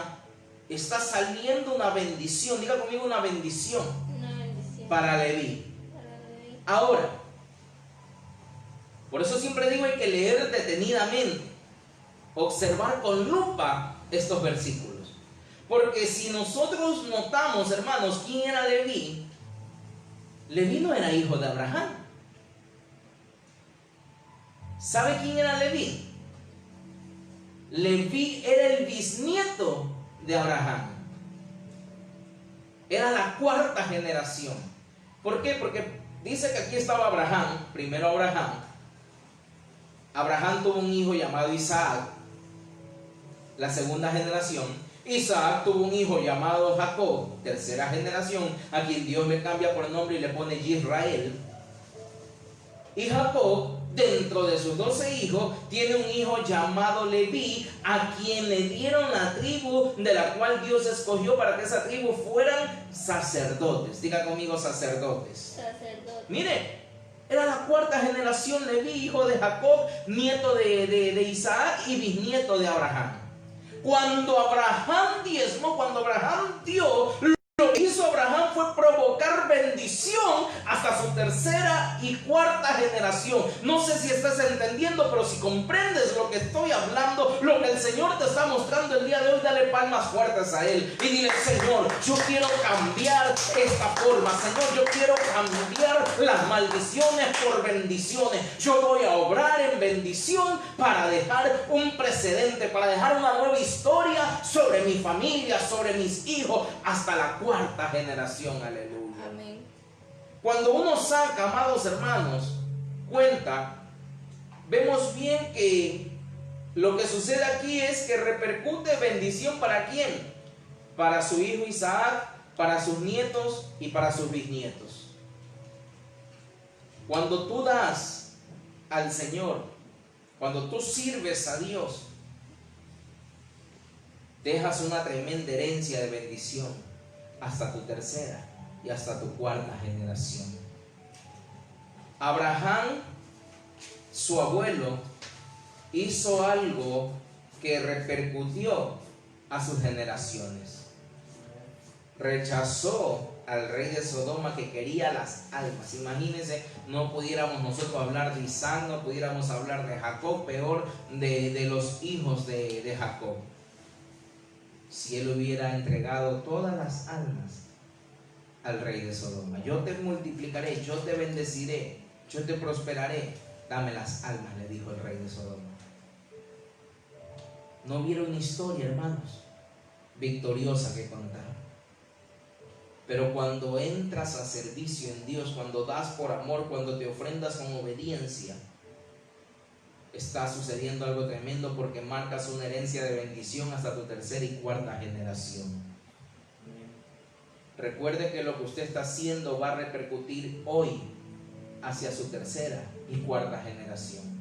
está saliendo una bendición. Diga conmigo, una bendición para Leví. Ahora, por eso siempre digo, hay que leer detenidamente, observar con lupa estos versículos. Porque si nosotros notamos, hermanos, quién era Leví, Leví no era hijo de Abraham. ¿Sabe quién era Leví? Leví era el bisnieto de Abraham. Era la cuarta generación. ¿Por qué? Porque dice que aquí estaba Abraham, primero Abraham. Abraham tuvo un hijo llamado Isaac, la segunda generación. Isaac tuvo un hijo llamado Jacob, tercera generación, a quien Dios le cambia por nombre y le pone Israel. Y Jacob, dentro de sus 12 hijos, tiene un hijo llamado Leví, a quien le dieron la tribu de la cual Dios escogió para que esa tribu fueran sacerdotes. Diga conmigo, sacerdotes. Mire, era la cuarta generación Leví, hijo de Jacob, nieto de Isaac y bisnieto de Abraham. Cuando Abraham diezmó, cuando Abraham dio, lo que hizo Abraham fue provocar bendición hasta su tercera y cuarta generación. No sé si estás entendiendo, pero si comprendes lo que estoy hablando, lo que el Señor te está mostrando el día de hoy, dale palmas fuertes a Él y dile: Señor, yo quiero cambiar esta forma. Señor, yo quiero cambiar las maldiciones por bendiciones. Yo voy a obrar en bendición para dejar un precedente, para dejar una nueva historia sobre mi familia, sobre mis hijos, hasta la cuarta generación. Aleluya. Amén. Cuando uno saca, amados hermanos, cuenta, vemos bien que lo que sucede aquí es que repercute bendición ¿para quién? Para su hijo Isaac, para sus nietos y para sus bisnietos. Cuando tú das al Señor, cuando tú sirves a Dios, dejas una tremenda herencia de bendición hasta tu tercera y hasta tu cuarta generación. Abraham, su abuelo, hizo algo que repercutió a sus generaciones. Rechazó al rey de Sodoma, que quería las almas. Imagínense, no pudiéramos nosotros hablar de Isaac, no pudiéramos hablar de Jacob, peor de los hijos de Jacob. Si él hubiera entregado todas las almas al rey de Sodoma. Yo te multiplicaré, yo te bendeciré, yo te prosperaré, dame las almas, le dijo el rey de Sodoma. No vieron una historia, hermanos, victoriosa que contar. Pero cuando entras a servicio en Dios, cuando das por amor, cuando te ofrendas con obediencia, está sucediendo algo tremendo, porque marcas una herencia de bendición hasta tu tercera y cuarta generación. Recuerde que lo que usted está haciendo va a repercutir hoy hacia su tercera y cuarta generación.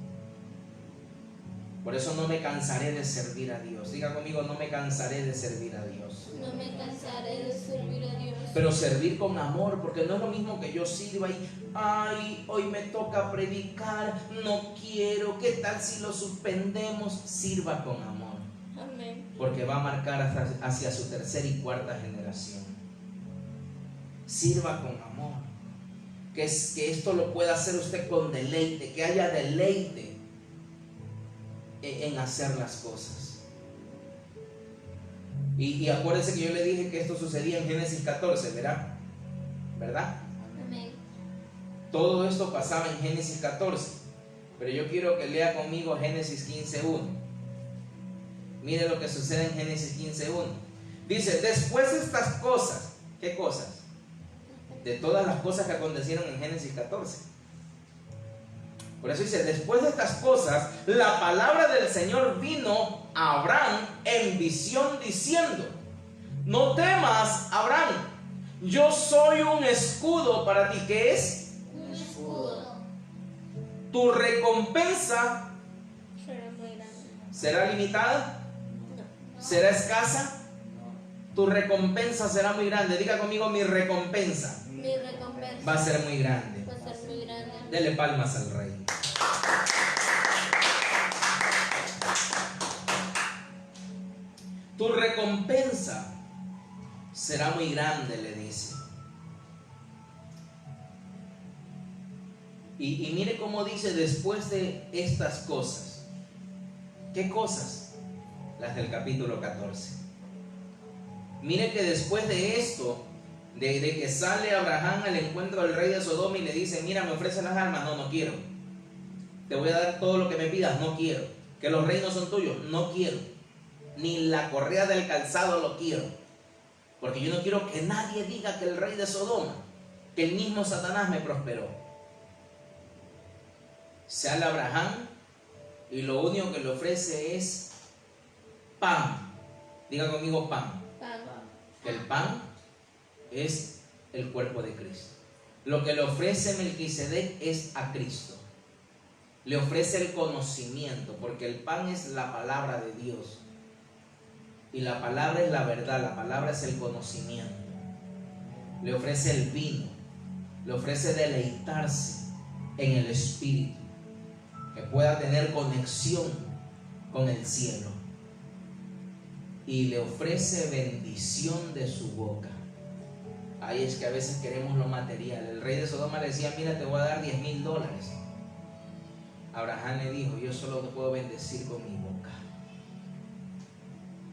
Por eso no me cansaré de servir a Dios. Diga conmigo: no me cansaré de servir a Dios. No me cansaré de servir a Dios. Pero servir con amor, porque no es lo mismo que yo sirva y ay, hoy me toca predicar, no quiero, ¿qué tal si lo suspendemos? Sirva con amor. Amén. Porque va a marcar hacia su tercera y cuarta generación. Sirva con amor. Que esto lo pueda hacer usted con deleite, que haya deleite en hacer las cosas. Y acuérdense que yo le dije que esto sucedía en Génesis 14, ¿verdad? Amén. Todo esto pasaba en Génesis 14. Pero yo quiero que lea conmigo Génesis 15:1. Mire lo que sucede en Génesis 15:1. Dice: después de estas cosas, ¿qué cosas? De todas las cosas que acontecieron en Génesis 14. Por eso dice: después de estas cosas, la palabra del Señor vino a Abraham en visión diciendo: no temas, Abraham, yo soy un escudo para ti. ¿Qué es? Un escudo. Tu recompensa Será muy grande. será limitada, No. será escasa. Tu recompensa será muy grande. Diga conmigo: mi recompensa Mi recompensa va a ser muy grande. va a ser muy grande. Dele palmas al rey. Tu recompensa será muy grande, le dice. Y mire cómo dice después de estas cosas. ¿Qué cosas? Las del capítulo 14. Mire que después de esto, de que sale Abraham al encuentro del rey de Sodoma y le dice, mira, me ofrecen las armas, no quiero. Te voy a dar todo lo que me pidas, no quiero. Que los reinos son tuyos, no quiero. Ni la correa del calzado lo quiero. Porque yo no quiero que nadie diga que el rey de Sodoma, que el mismo Satanás me prosperó. Sale Abraham y lo único que le ofrece es pan. Diga conmigo pan. El pan es el cuerpo de Cristo. Lo que le ofrece Melquisedec es a Cristo. Le ofrece el conocimiento, porque el pan es la palabra de Dios. Y la palabra es la verdad, la palabra es el conocimiento. Le ofrece el vino, le ofrece deleitarse en el Espíritu, que pueda tener conexión con el cielo. Y le ofrece bendición de su boca. Ahí es que a veces queremos lo material. El rey de Sodoma le decía, mira, te voy a dar $10,000. Abraham le dijo, yo solo te puedo bendecir con mi boca.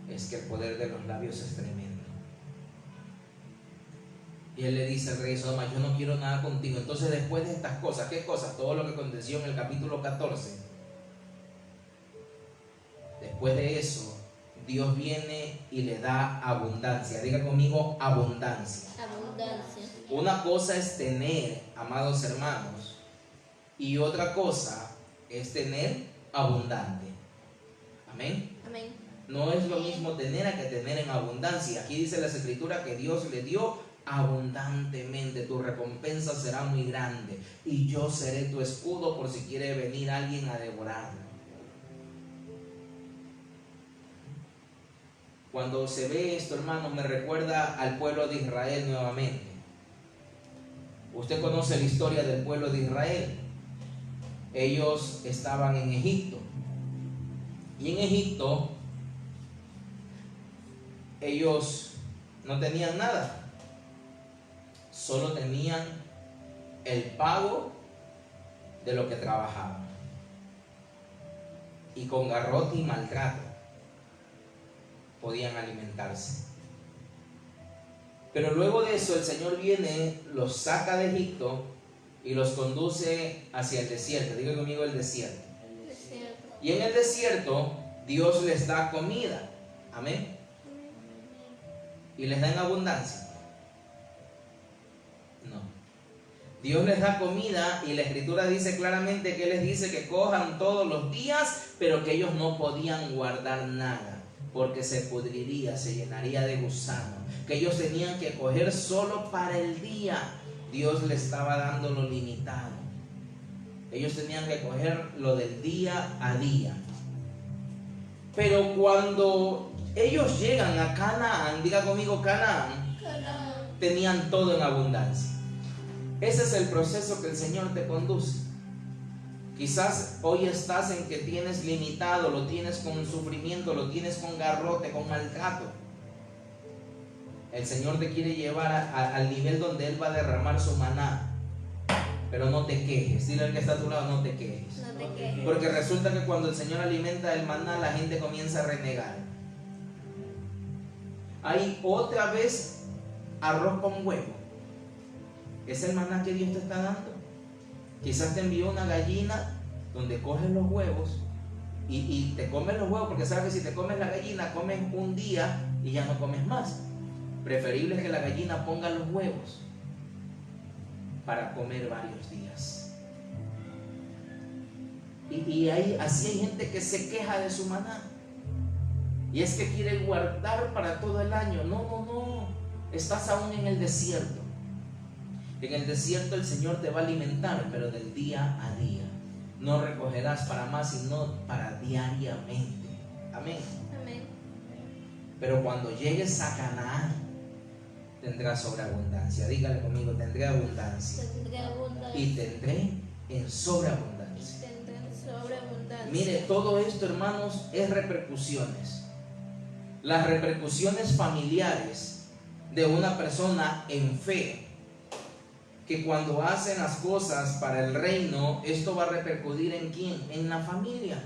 Es que el poder de los labios es tremendo. Y él le dice al rey de Sodoma, yo no quiero nada contigo. Entonces después de estas cosas, ¿qué cosas? Todo lo que aconteció en el capítulo 14. Después de eso, Dios viene y le da abundancia. Diga conmigo, abundancia. Abundancia. Una cosa es tener, amados hermanos, y otra cosa es tener abundante. Amén. Amén. No es lo mismo tener a que tener en abundancia. Aquí dice las escrituras que Dios le dio abundantemente. Tu recompensa será muy grande y yo seré tu escudo por si quiere venir alguien a devorarlo. Cuando se ve esto, hermanos, me recuerda al pueblo de Israel nuevamente. Usted conoce la historia del pueblo de Israel. Ellos estaban en Egipto. Y en Egipto, ellos no tenían nada. Solo tenían el pago de lo que trabajaban. Y con garrote y maltrato podían alimentarse. Pero luego de eso el Señor viene, los saca de Egipto y los conduce hacia el desierto. Diga conmigo, el desierto. Y en el desierto Dios les da comida. Amén. Y les da en abundancia. No. Dios les da comida y la escritura dice claramente que les dice que cojan todos los días, pero que ellos no podían guardar nada, porque se pudriría, se llenaría de gusano, que ellos tenían que coger solo para el día. Dios les estaba dando lo limitado. Ellos tenían que coger lo del día a día. Pero cuando ellos llegan a Canaán, diga conmigo Canaán, tenían todo en abundancia. Ese es el proceso que el Señor te conduce. Quizás hoy estás en que tienes limitado, lo tienes con sufrimiento, lo tienes con garrote, con maltrato. El Señor te quiere llevar al nivel donde Él va a derramar su maná. Pero no te quejes. Dile al que está a tu lado, no te quejes. No te quejes. Porque resulta que cuando el Señor alimenta el maná, la gente comienza a renegar. Hay otra vez arroz con huevo. Es el maná que Dios te está dando. Quizás te envió una gallina donde coges los huevos y te comes los huevos, porque sabes que si te comes la gallina, comes un día y ya no comes más. Preferible es que la gallina ponga los huevos para comer varios días. Y así hay gente que se queja de su maná. Y es que quiere guardar para todo el año. No. Estás aún en el desierto. En el desierto el Señor te va a alimentar, pero del día a día. No recogerás para más, sino para diariamente. Amén. Amén. Pero cuando llegues a Canaán, tendrás sobreabundancia. Dígale conmigo, tendré abundancia. Tendré abundancia. Y tendré en sobreabundancia. Tendré sobreabundancia. Mire, todo esto, hermanos, es repercusiones. Las repercusiones familiares de una persona en fe, que cuando hacen las cosas para el reino, esto va a repercutir ¿en quién? En la familia.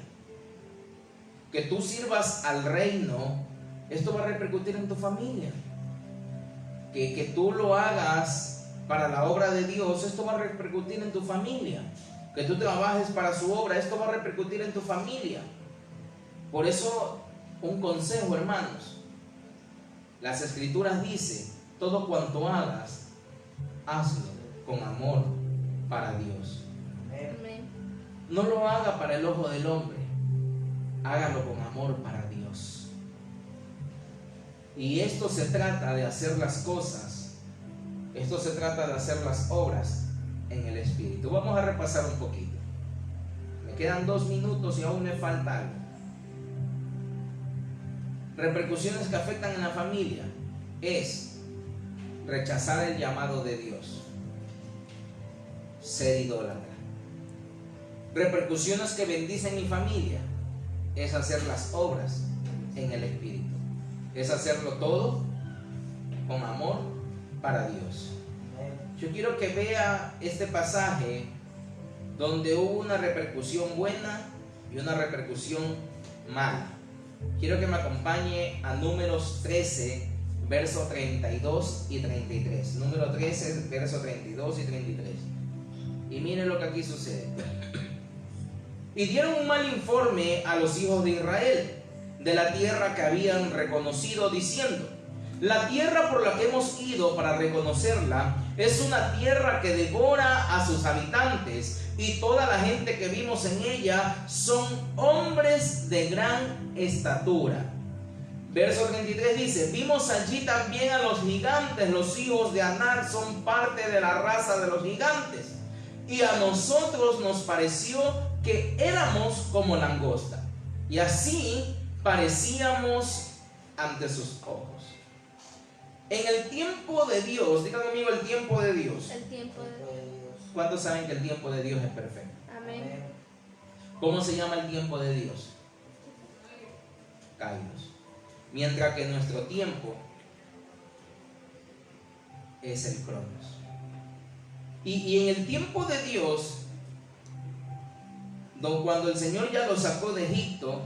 Que tú sirvas al reino, esto va a repercutir en tu familia. Que tú lo hagas para la obra de Dios, esto va a repercutir en tu familia. Que tú trabajes para su obra, esto va a repercutir en tu familia. Por eso, un consejo, hermanos. Las Escrituras dicen: todo cuanto hagas, hazlo con amor para Dios. Amén. No lo haga para el ojo del hombre, hágalo con amor para Dios. Y esto se trata de hacer las cosas, esto se trata de hacer las obras en el Espíritu. Vamos a repasar un poquito. Me quedan 2 minutos y aún me falta algo. Repercusiones que afectan en la familia es rechazar el llamado de Dios, ser idólatra. Repercusiones que bendicen mi familia es hacer las obras en el Espíritu, es hacerlo todo con amor para Dios. Yo quiero que vea este pasaje donde hubo una repercusión buena y una repercusión mala. Quiero que me acompañe a Números 13, versos 32 y 33. Número 13, versos 32 y 33. Y miren lo que aquí sucede. Y dieron un mal informe a los hijos de Israel de la tierra que habían reconocido, diciendo: la tierra por la que hemos ido para reconocerla es una tierra que devora a sus habitantes, y toda la gente que vimos en ella son hombres de gran estatura. Verso 33 dice: vimos allí también a los gigantes, los hijos de Anak son parte de la raza de los gigantes, y a nosotros nos pareció que éramos como langosta, y así parecíamos ante sus ojos. En el tiempo de Dios, diga conmigo, el tiempo de Dios. El tiempo de Dios. ¿Cuántos saben que el tiempo de Dios es perfecto? Amén. ¿Cómo se llama el tiempo de Dios? Kairos. Mientras que nuestro tiempo es el Cronos. Y en el tiempo de Dios, cuando el Señor ya lo sacó de Egipto,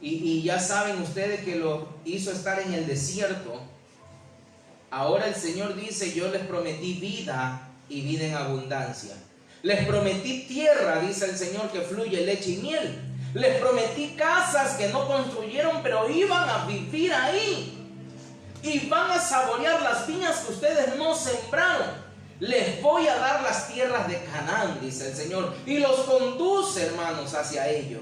y ya saben ustedes que lo hizo estar en el desierto, ahora el Señor dice: yo les prometí vida y vida en abundancia. Les prometí tierra, dice el Señor, que fluye leche y miel. Les prometí casas que no construyeron, pero iban a vivir ahí. Y van a saborear las viñas que ustedes no sembraron. Les voy a dar las tierras de Canaán, dice el Señor, y los conduce, hermanos, hacia ello.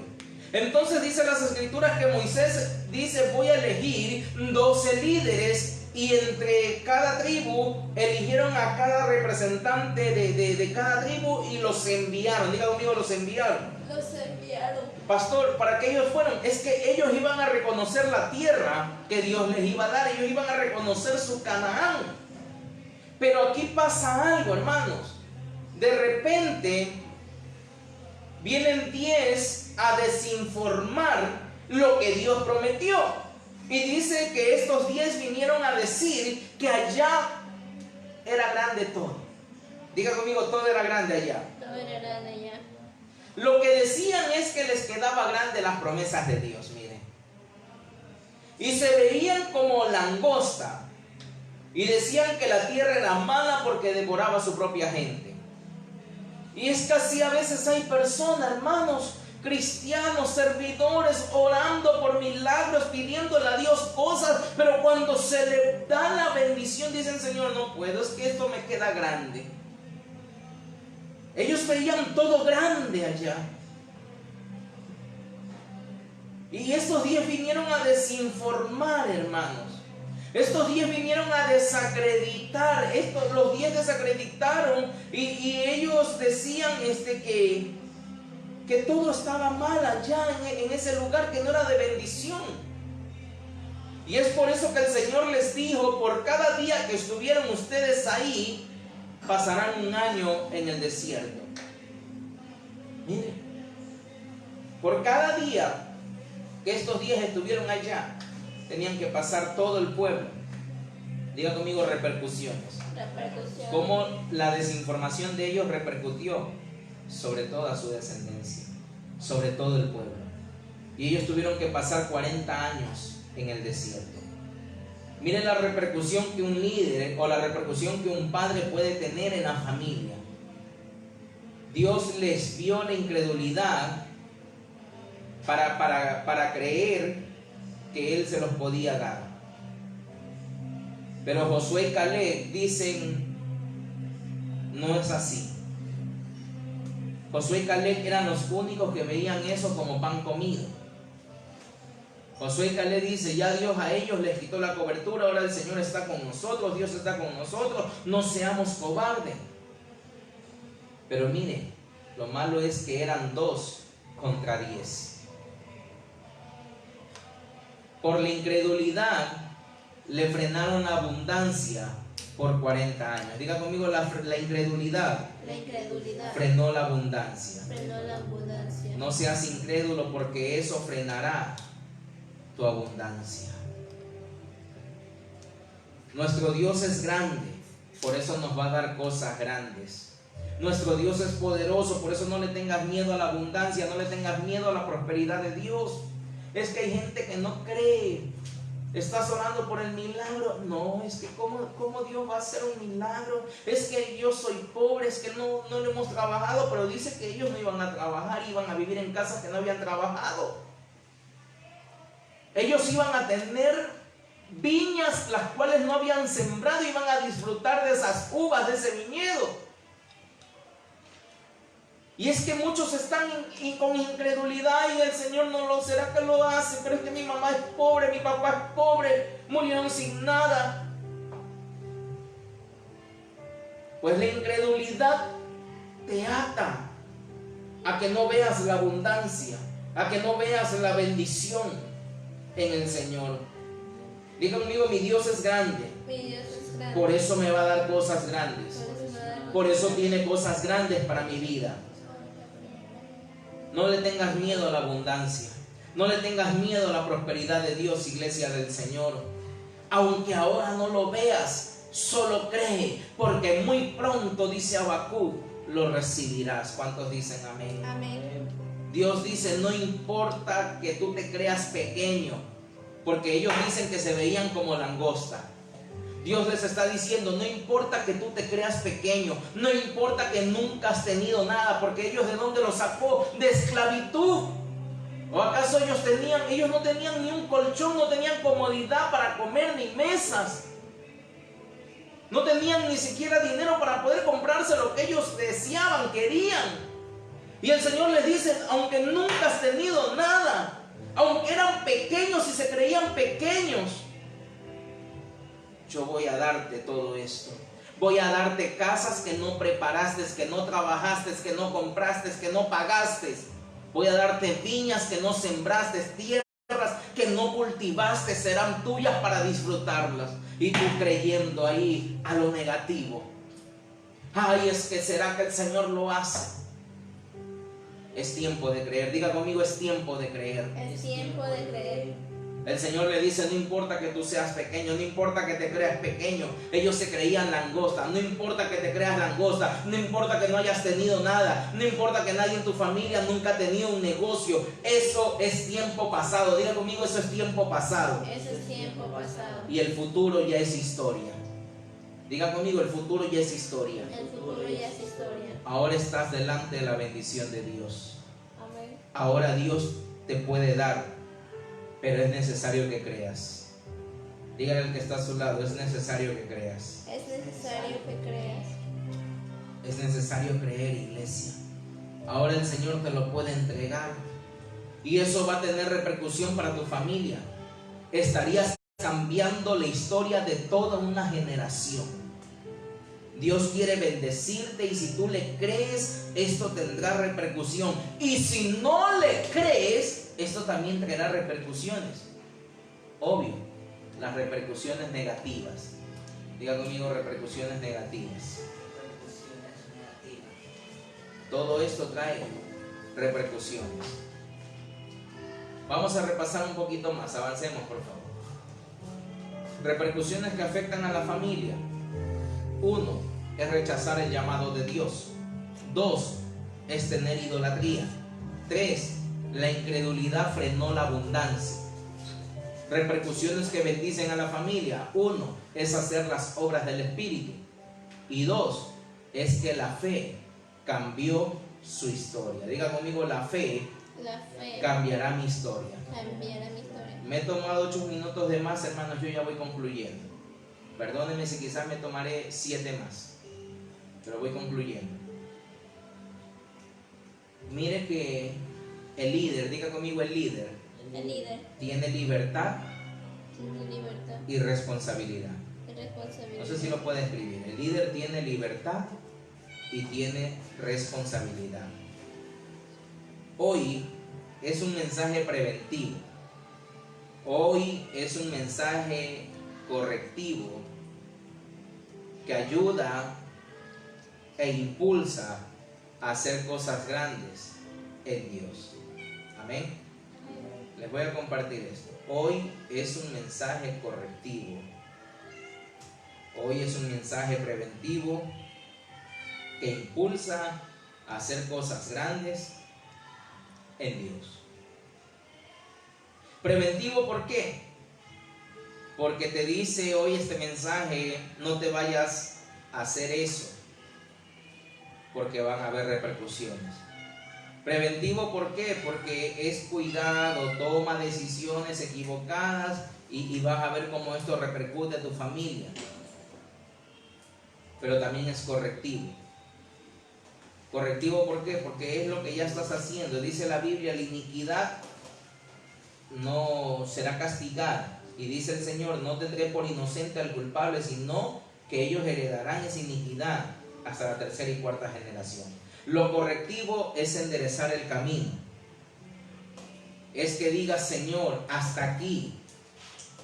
Entonces dice las Escrituras que Moisés dice: voy a elegir 12 líderes, y entre cada tribu eligieron a cada representante de cada tribu y los enviaron. Diga conmigo, los enviaron. Los enviaron. Pastor, ¿para qué ellos fueron? Es que ellos iban a reconocer la tierra que Dios les iba a dar. Ellos iban a reconocer su Canaán. Pero aquí pasa algo, hermanos. De repente vienen 10 a desinformar lo que Dios prometió. Y dice que estos 10 vinieron a decir que allá era grande todo. Diga conmigo, todo era grande allá. Todo era grande allá. Lo que decían es que les quedaba grande las promesas de Dios, miren. Y se veían como langosta. Y decían que la tierra era mala porque devoraba a su propia gente. Y es que así a veces hay personas, hermanos, cristianos, servidores, orando por milagros, pidiéndole a Dios cosas, pero cuando se le da la bendición dicen: Señor, no puedo, es que esto me queda grande. Ellos veían todo grande allá. Y estos 10 vinieron a desinformar, hermanos. Estos 10 vinieron a desacreditar. Los 10 desacreditaron y ellos decían que todo estaba mal allá en ese lugar, que no era de bendición. Y es por eso que el Señor les dijo: por cada día que estuvieron ustedes ahí, pasarán un año en el desierto. Miren, por cada día que estos 10 estuvieron allá, tenían que pasar todo el pueblo Diga conmigo repercusiones. Repercusión. ¿Cómo la desinformación de ellos repercutió sobre toda su descendencia, sobre todo el pueblo? Y ellos tuvieron que pasar 40 años en el desierto. Miren la repercusión que un líder o la repercusión que un padre puede tener en la familia. Dios les vio la incredulidad para creer que Él se los podía dar. Pero Josué y Caleb dicen, no es así. Josué y Caleb eran los únicos que veían eso como pan comido. Josué y Caleb dice, ya Dios a ellos les quitó la cobertura, ahora el Señor está con nosotros, Dios está con nosotros, no seamos cobardes. Pero mire, lo malo es que eran 2 contra 10. Por la incredulidad le frenaron la abundancia por 40 años. Diga conmigo, la incredulidad. La incredulidad Frenó la abundancia. frenó la abundancia. No seas incrédulo porque eso frenará tu abundancia. Nuestro Dios es grande, por eso nos va a dar cosas grandes. Nuestro Dios es poderoso, por eso no le tengas miedo a la abundancia, no le tengas miedo a la prosperidad de Dios. Es que hay gente que no cree. Estás orando por el milagro. No, es que ¿cómo Dios va a hacer un milagro? Es que yo soy pobre, es que no lo hemos trabajado, pero dice que ellos no iban a trabajar, iban a vivir en casas que no habían trabajado. Ellos iban a tener viñas las cuales no habían sembrado, iban a disfrutar de esas uvas, de ese viñedo. Y es que muchos están con incredulidad y el Señor no lo será que lo hace, pero es que mi mamá es pobre, mi papá es pobre, murieron sin nada. Pues la incredulidad te ata a que no veas la abundancia, a que no veas la bendición en el Señor. Diga conmigo, mi Dios es grande. Mi Dios es grande. Por eso me va a dar cosas grandes. Por eso me da Por eso tiene cosas grandes para mi vida. No le tengas miedo a la abundancia. No le tengas miedo a la prosperidad de Dios, iglesia del Señor. Aunque ahora no lo veas, solo cree, porque muy pronto, dice Habacuc, lo recibirás. ¿Cuántos dicen amén? Amén. Dios dice, no importa que tú te creas pequeño, porque ellos dicen que se veían como langosta. Dios les está diciendo, no importa que tú te creas pequeño, no importa que nunca has tenido nada, porque ellos ¿de dónde los sacó? De esclavitud. ¿O acaso ellos no tenían ni un colchón, no tenían comodidad para comer ni mesas? No tenían ni siquiera dinero para poder comprarse lo que ellos deseaban, querían. Y el Señor les dice, aunque nunca has tenido nada, aunque eran pequeños y se creían pequeños, yo voy a darte todo esto. Voy a darte casas que no preparaste, que no trabajaste, que no compraste, que no pagaste. Voy a darte viñas que no sembraste, tierras que no cultivaste, serán tuyas para disfrutarlas. Y tú creyendo ahí a lo negativo. Ay, es que será que el Señor lo hace. Es tiempo de creer. Diga conmigo, es tiempo de creer. Es tiempo de creer. El Señor le dice, no importa que tú seas pequeño, no importa que te creas pequeño. Ellos se creían langosta. No importa que te creas langosta, no importa que no hayas tenido nada, no importa que nadie en tu familia nunca ha tenido un negocio. Eso es tiempo pasado. Diga conmigo, eso es tiempo pasado. Eso es tiempo pasado. Y el futuro ya es historia. Diga conmigo, el futuro ya es historia. El futuro ya es historia. Ahora estás delante de la bendición de Dios. Amén. Ahora Dios te puede dar, pero es necesario que creas. Dígale al que está a su lado, es necesario que creas. Es necesario que creas. Es necesario creer, iglesia. Ahora el Señor te lo puede entregar. Y eso va a tener repercusión para tu familia. Estarías cambiando la historia de toda una generación. Dios quiere bendecirte y si tú le crees, esto tendrá repercusión. Y si no le crees, esto también traerá repercusiones. Obvio, las repercusiones negativas. Diga conmigo, repercusiones negativas. Todo esto trae repercusiones. Vamos a repasar un poquito más. Avancemos, por favor. Repercusiones que afectan a la familia. 1. Es rechazar el llamado de Dios. 2. Es tener idolatría. 3. La incredulidad frenó la abundancia. Repercusiones que bendicen a la familia. 1. Es hacer las obras del Espíritu. Y 2. Es que la fe cambió su historia. Diga conmigo, la fe cambiará mi historia. Cambiará mi historia. Me he tomado 8 minutos de más, hermanos, yo ya voy concluyendo. Perdónenme si quizás me tomaré 7 más, pero voy concluyendo. Mire que el líder, diga conmigo, el líder tiene libertad y responsabilidad. No sé si lo puede escribir. El líder tiene libertad y tiene responsabilidad. Hoy es un mensaje preventivo. Hoy es un mensaje correctivo que ayuda e impulsa a hacer cosas grandes en Dios. Amén. Les voy a compartir esto. Hoy es un mensaje correctivo. Hoy es un mensaje preventivo que impulsa a hacer cosas grandes en Dios. Preventivo, ¿por qué? Porque te dice hoy este mensaje, no te vayas a hacer eso, porque van a haber repercusiones. Preventivo, ¿por qué? Porque es cuidado, toma decisiones equivocadas y vas a ver cómo esto repercute a tu familia. Pero también es correctivo. Correctivo, ¿por qué? Porque es lo que ya estás haciendo. Dice la Biblia, la iniquidad no será castigada. Y dice el Señor, no tendré por inocente al culpable, sino que ellos heredarán esa iniquidad hasta la 3ª y 4ª generación. Lo correctivo es enderezar el camino. Es que digas, Señor, hasta aquí.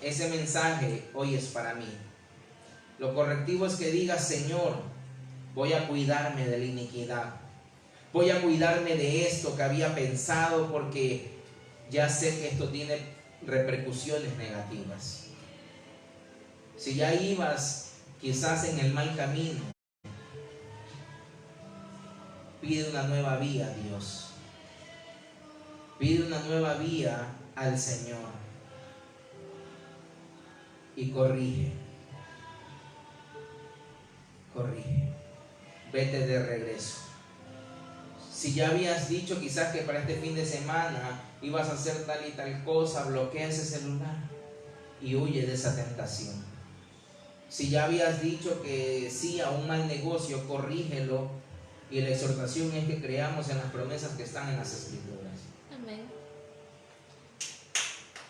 Ese mensaje hoy es para mí. Lo correctivo es que digas, Señor, voy a cuidarme de la iniquidad. Voy a cuidarme de esto que había pensado, porque ya sé que esto tiene repercusiones negativas. Si ya ibas quizás en el mal camino, pide una nueva vía a Dios. Pide una nueva vía al Señor. Y corrige. Corrige. Vete de regreso. Si ya habías dicho quizás que para este fin de semana ibas a hacer tal y tal cosa, bloquea ese celular y huye de esa tentación. Si ya habías dicho que sí a un mal negocio, corrígelo. Y la exhortación es que creamos en las promesas que están en las Escrituras. Amén.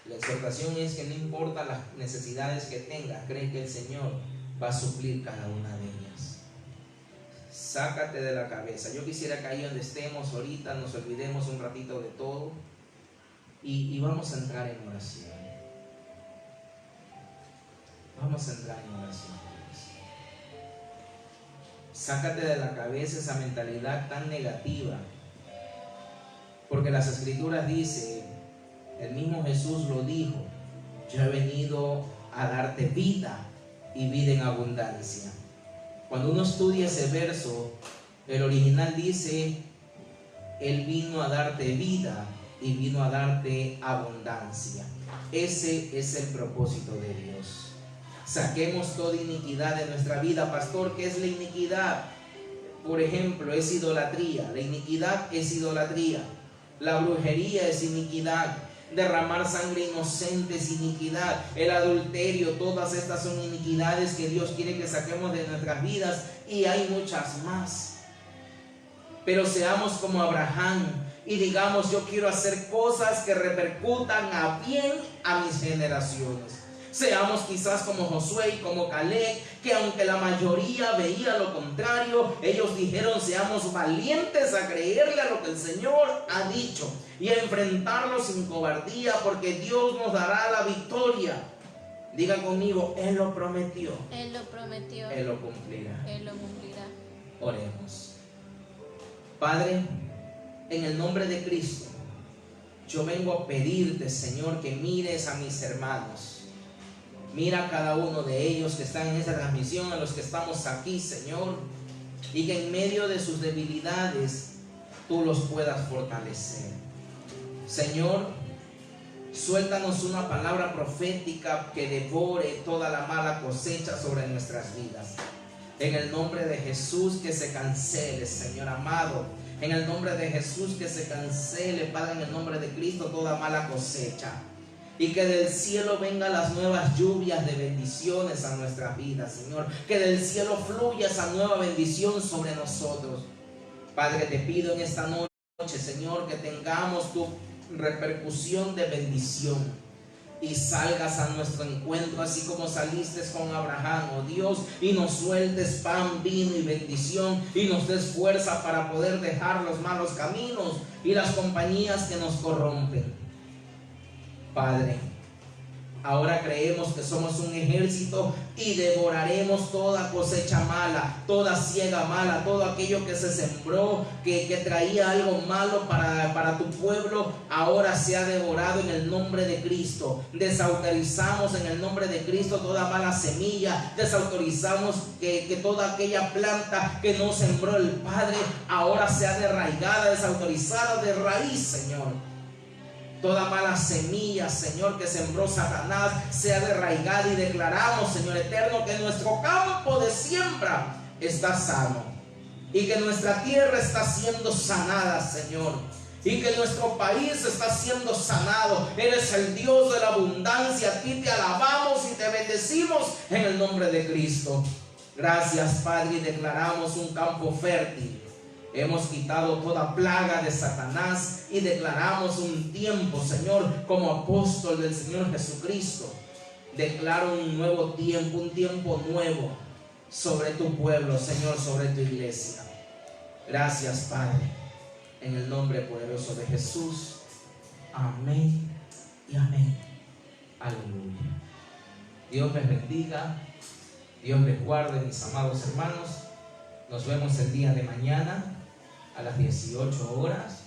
La exhortación es que no importa las necesidades que tengas, cree que el Señor va a suplir cada una de ellas. Sácate de la cabeza. Yo quisiera que ahí donde estemos ahorita nos olvidemos un ratito de todo y vamos a entrar en oración. Vamos a entrar en oración. Sácate de la cabeza esa mentalidad tan negativa, porque las Escrituras dicen, el mismo Jesús lo dijo, yo he venido a darte vida y vida en abundancia. Cuando uno estudia ese verso, el original dice, Él vino a darte vida y vino a darte abundancia. Ese es el propósito de Dios. Saquemos toda iniquidad de nuestra vida. Pastor, ¿qué es la iniquidad? Por ejemplo, es idolatría. La iniquidad es idolatría. La brujería es iniquidad. Derramar sangre inocente es iniquidad. El adulterio, todas estas son iniquidades que Dios quiere que saquemos de nuestras vidas, y hay muchas más. Pero seamos como Abraham y digamos, yo quiero hacer cosas que repercutan a bien a mis generaciones. Seamos quizás como Josué y como Caleb, que aunque la mayoría veía lo contrario, ellos dijeron, seamos valientes a creerle a lo que el Señor ha dicho y a enfrentarlo sin cobardía, porque Dios nos dará la victoria. Digan conmigo, Él lo prometió. Él lo prometió. Él lo cumplirá. Él lo cumplirá. Oremos. Padre, en el nombre de Cristo, yo vengo a pedirte, Señor, que mires a mis hermanos. Mira a cada uno de ellos que están en esta transmisión, a los que estamos aquí, Señor, y que en medio de sus debilidades tú los puedas fortalecer. Señor, suéltanos una palabra profética que devore toda la mala cosecha sobre nuestras vidas. En el nombre de Jesús, que se cancele, Señor amado. En el nombre de Jesús, que se cancele, Padre, en el nombre de Cristo, toda mala cosecha. Y que del cielo vengan las nuevas lluvias de bendiciones a nuestras vidas, Señor. Que del cielo fluya esa nueva bendición sobre nosotros. Padre, te pido en esta noche, Señor, que tengamos tu repercusión de bendición y salgas a nuestro encuentro así como saliste con Abraham, oh Dios, y nos sueltes pan, vino y bendición, y nos des fuerza para poder dejar los malos caminos y las compañías que nos corrompen. Padre, ahora creemos que somos un ejército y devoraremos toda cosecha mala, toda siega mala, todo aquello que se sembró, que traía algo malo para tu pueblo, ahora se ha devorado en el nombre de Cristo. Desautorizamos en el nombre de Cristo toda mala semilla, desautorizamos que toda aquella planta que no sembró el Padre, ahora sea derraigada, desautorizada de raíz, Señor. Toda mala semilla, Señor, que sembró Satanás, sea derraigada, y declaramos, Señor eterno, que nuestro campo de siembra está sano y que nuestra tierra está siendo sanada, Señor, y que nuestro país está siendo sanado. Eres el Dios de la abundancia, a ti te alabamos y te bendecimos en el nombre de Cristo. Gracias, Padre, y declaramos un campo fértil. Hemos quitado toda plaga de Satanás y declaramos un tiempo, Señor, como apóstol del Señor Jesucristo. Declaro un nuevo tiempo, un tiempo nuevo sobre tu pueblo, Señor, sobre tu iglesia. Gracias, Padre, en el nombre poderoso de Jesús. Amén y amén. Aleluya. Dios les bendiga, Dios les guarde, mis amados hermanos. Nos vemos el día de mañana a las 18 horas,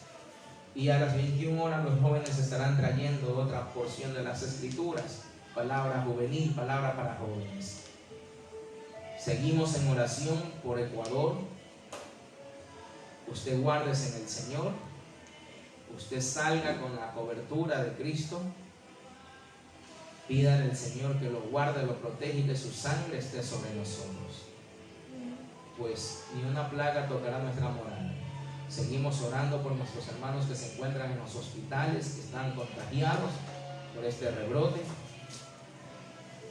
y a las 21 horas los jóvenes estarán trayendo otra porción de las escrituras, palabra juvenil, palabra para jóvenes. Seguimos en oración por Ecuador. Usted guárdese en el Señor, usted salga con la cobertura de Cristo, pídale al Señor que lo guarde, lo protege y que su sangre esté sobre nosotros, pues ni una plaga tocará nuestra morada. Seguimos orando por nuestros hermanos que se encuentran en los hospitales, que están contagiados por este rebrote,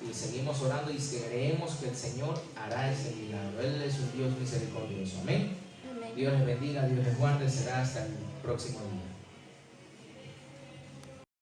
y seguimos orando y creemos que el Señor hará ese milagro. Él es un Dios misericordioso. Amén. Amén. Dios les bendiga, Dios les guarde. Será hasta el próximo día.